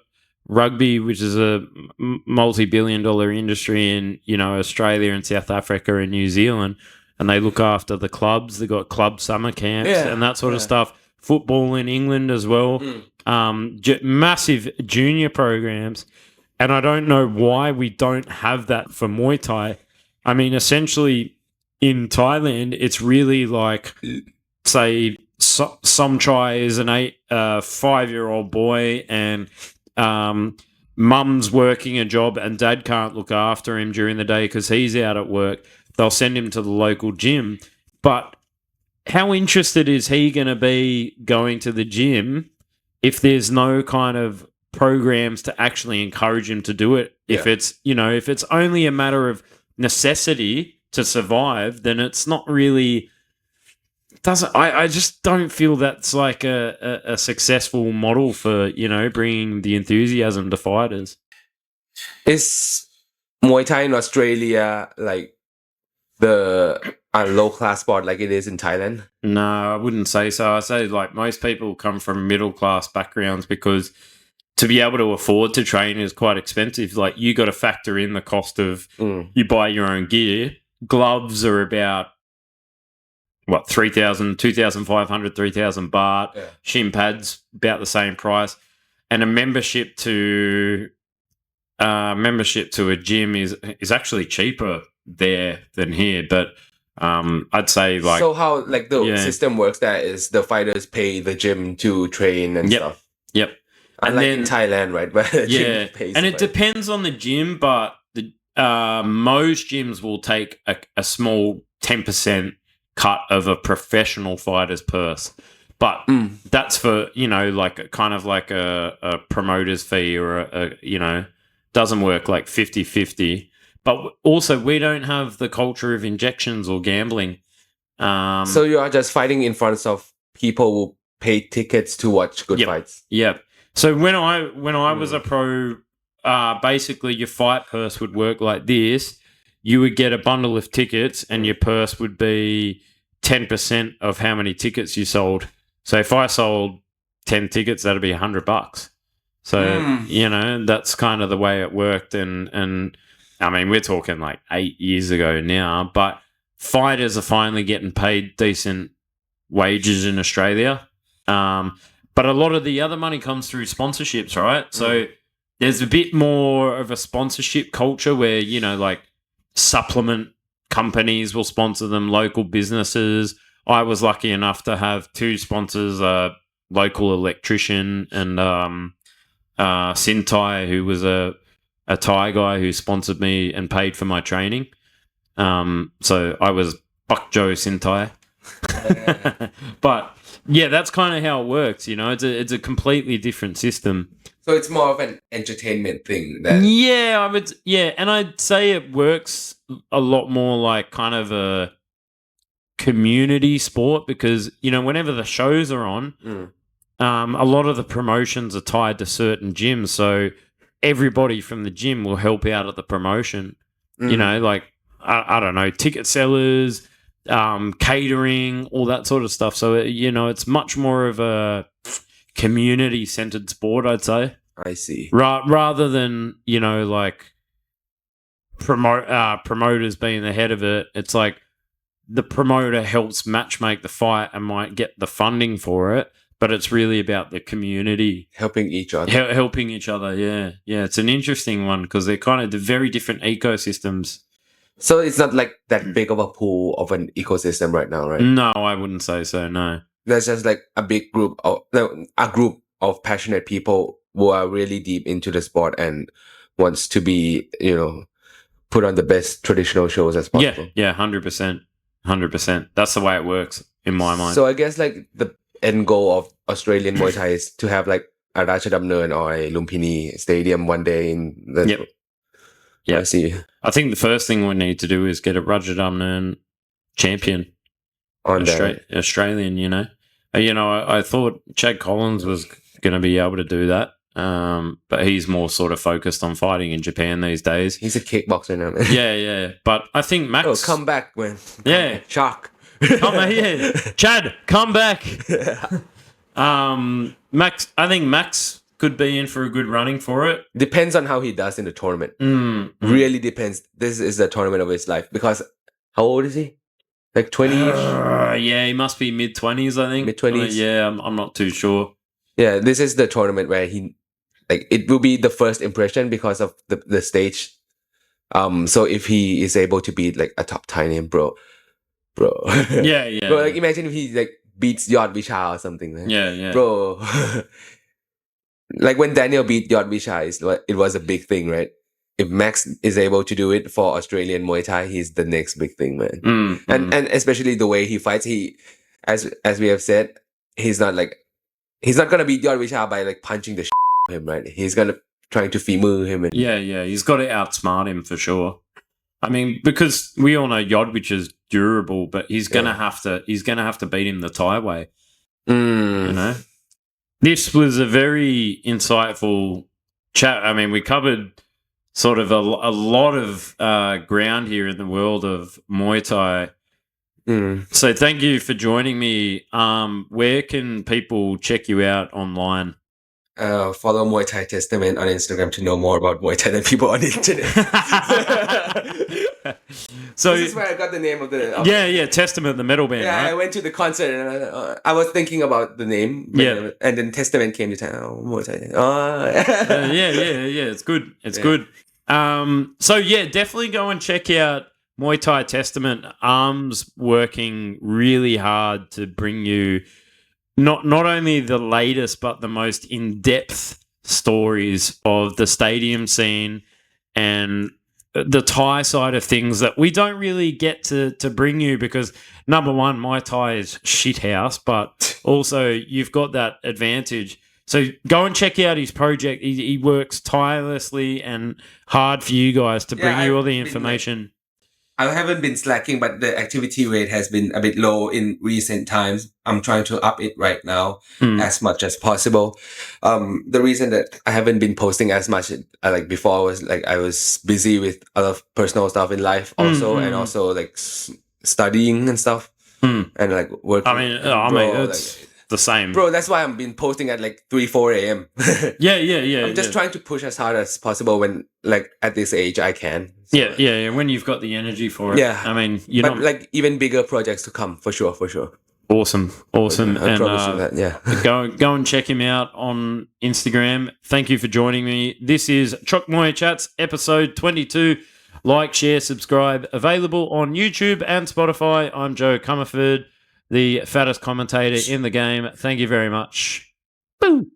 rugby, which is a multi-billion-dollar industry in, Australia and South Africa and New Zealand. And they look after the clubs. They've got club summer camps and that sort of stuff. Football in England as well. Massive junior programs. And I don't know why we don't have that for Muay Thai. I mean, essentially in Thailand, it's really like, say, Somchai is an 5-year-old boy, and mum's working a job and dad can't look after him during the day because he's out at work. They'll send him to the local gym. But how interested is he going to be going to the gym if there's no kind of programs to actually encourage him to do it? Yeah. If it's only a matter of necessity to survive, then it's not really... I just don't feel that's like a successful model for, bringing the enthusiasm to fighters. Is Muay Thai in Australia like the low-class sport like it is in Thailand? No, I wouldn't say so. I say like most people come from middle-class backgrounds, because to be able to afford to train is quite expensive. Like you got to factor in the cost of you buy your own gear. Gloves are about 3,000, 2,500, 3,000 baht. Yeah. Shin pads about the same price, and a membership to a gym is actually cheaper there than here. But I'd say like so how like the system works there is the fighters pay the gym to train and stuff. Yep. Unlike in Thailand, right? Where the gym pays and it depends on the gym, but the most gyms will take a small 10% cut of a professional fighter's purse. But that's for, like kind of like a promoter's fee or doesn't work like 50-50. But also we don't have the culture of injections or gambling. So you are just fighting in front of people who pay tickets to watch good fights. Yep. So when I was a pro, basically your fight purse would work like this. You would get a bundle of tickets and your purse would be 10% of how many tickets you sold. So if I sold 10 tickets, that'd be $100. So, that's kind of the way it worked. And I mean, we're talking like 8 years ago now, but fighters are finally getting paid decent wages in Australia. But a lot of the other money comes through sponsorships, right? So there's a bit more of a sponsorship culture where, like supplement companies will sponsor them, local businesses. I was lucky enough to have 2 sponsors, a local electrician and Sintai, who was a Thai guy who sponsored me and paid for my training. So I was Buk Joe Sintai. But yeah, that's kind of how it works. It's a completely different system. So it's more of an entertainment thing. And I'd say it works a lot more like kind of a community sport because, whenever the shows are on, a lot of the promotions are tied to certain gyms. So everybody from the gym will help out at the promotion. Like, I don't know, ticket sellers, catering, all that sort of stuff. So, it's much more of a community-centered sport, I'd say. I see. Rather than, like promoters being the head of it, it's like the promoter helps matchmake the fight and might get the funding for it, but it's really about the community. Helping each other. Helping each other, yeah. Yeah, it's an interesting one because they're kind of very different ecosystems. So it's not like that big of a pool of an ecosystem right now, right? No, I wouldn't say so, no. There's just like a group of passionate people who are really deep into the sport and wants to be, put on the best traditional shows as possible. Yeah, 100%. 100%. That's the way it works in my mind. So I guess like the end goal of Australian Muay Thai is to have like a Ratchadamnern or a Lumpini stadium one day in the... Yeah, I see. I think the first thing we need to do is get a Ratchadamnern champion. Australian, I thought Chad Collins was going to be able to do that, but he's more sort of focused on fighting in Japan these days. He's a kickboxer now, man. Yeah. But I think Max... Oh, come back, man. Yeah. Chok. Come back here. Chad, come back. Max, I think Max could be in for a good running for it. Depends on how he does in the tournament. Really depends. This is the tournament of his life. Because how old is he? Like 20-ish? Yeah, he must be mid-20s, I think. Mid-20s? Yeah, I'm not too sure. Yeah, this is the tournament where it will be the first impression because of the stage. So if he is able to beat like a top Thai name, bro. Yeah. Bro, like imagine if he like beats Yod Vichar or something. Right? Yeah. Bro. Like when Daniel beat Yod Vichar, it was a big thing, right? If Max is able to do it for Australian Muay Thai, he's the next big thing, man. And especially the way he fights, as we have said, he's not gonna beat Yod Vichar by like punching the shit out of him, right? He's gonna trying to femur him. And yeah, he's got to outsmart him for sure. I mean, because we all know Yodwich is durable, but he's gonna have to beat him the Thai way. This was a very insightful chat. I mean, we covered sort of a lot of ground here in the world of Muay Thai. So thank you for joining me. Where can people check you out online? Follow Muay Thai Testament on Instagram to know more about Muay Thai than people on the internet. So this is where I got the name of the... Testament, the metal band, right? I went to the concert and I was thinking about the name. And then Testament came to town. Muay Thai. Yeah. It's good. It's good. So, definitely go and check out Muay Thai Testament, Arm's working really hard to bring you not only the latest but the most in-depth stories of the stadium scene and the Thai side of things that we don't really get to bring you because, number one, Muay Thai is shit house, but also you've got that advantage. So go and check out his project. He works tirelessly and hard for you guys to bring you all the information. I haven't been slacking, but the activity rate has been a bit low in recent times. I'm trying to up it right now as much as possible. The reason that I haven't been posting as much like before was like I was busy with other personal stuff in life also, and also like studying and stuff, and like working. I mean, it's the same, bro. That's why I've been posting at like 3-4 a.m. yeah. I'm just trying to push as hard as possible when like at this age I can. So, yeah. When you've got the energy for it. Yeah. I mean, like even bigger projects to come for sure. Awesome. I promise you that. Yeah. Go and check him out on Instagram. Thank you for joining me. This is Chok Muay Chats, episode 22. Like, share, subscribe. Available on YouTube and Spotify. I'm Joe Comerford, the fattest commentator in the game. Thank you very much. Boom.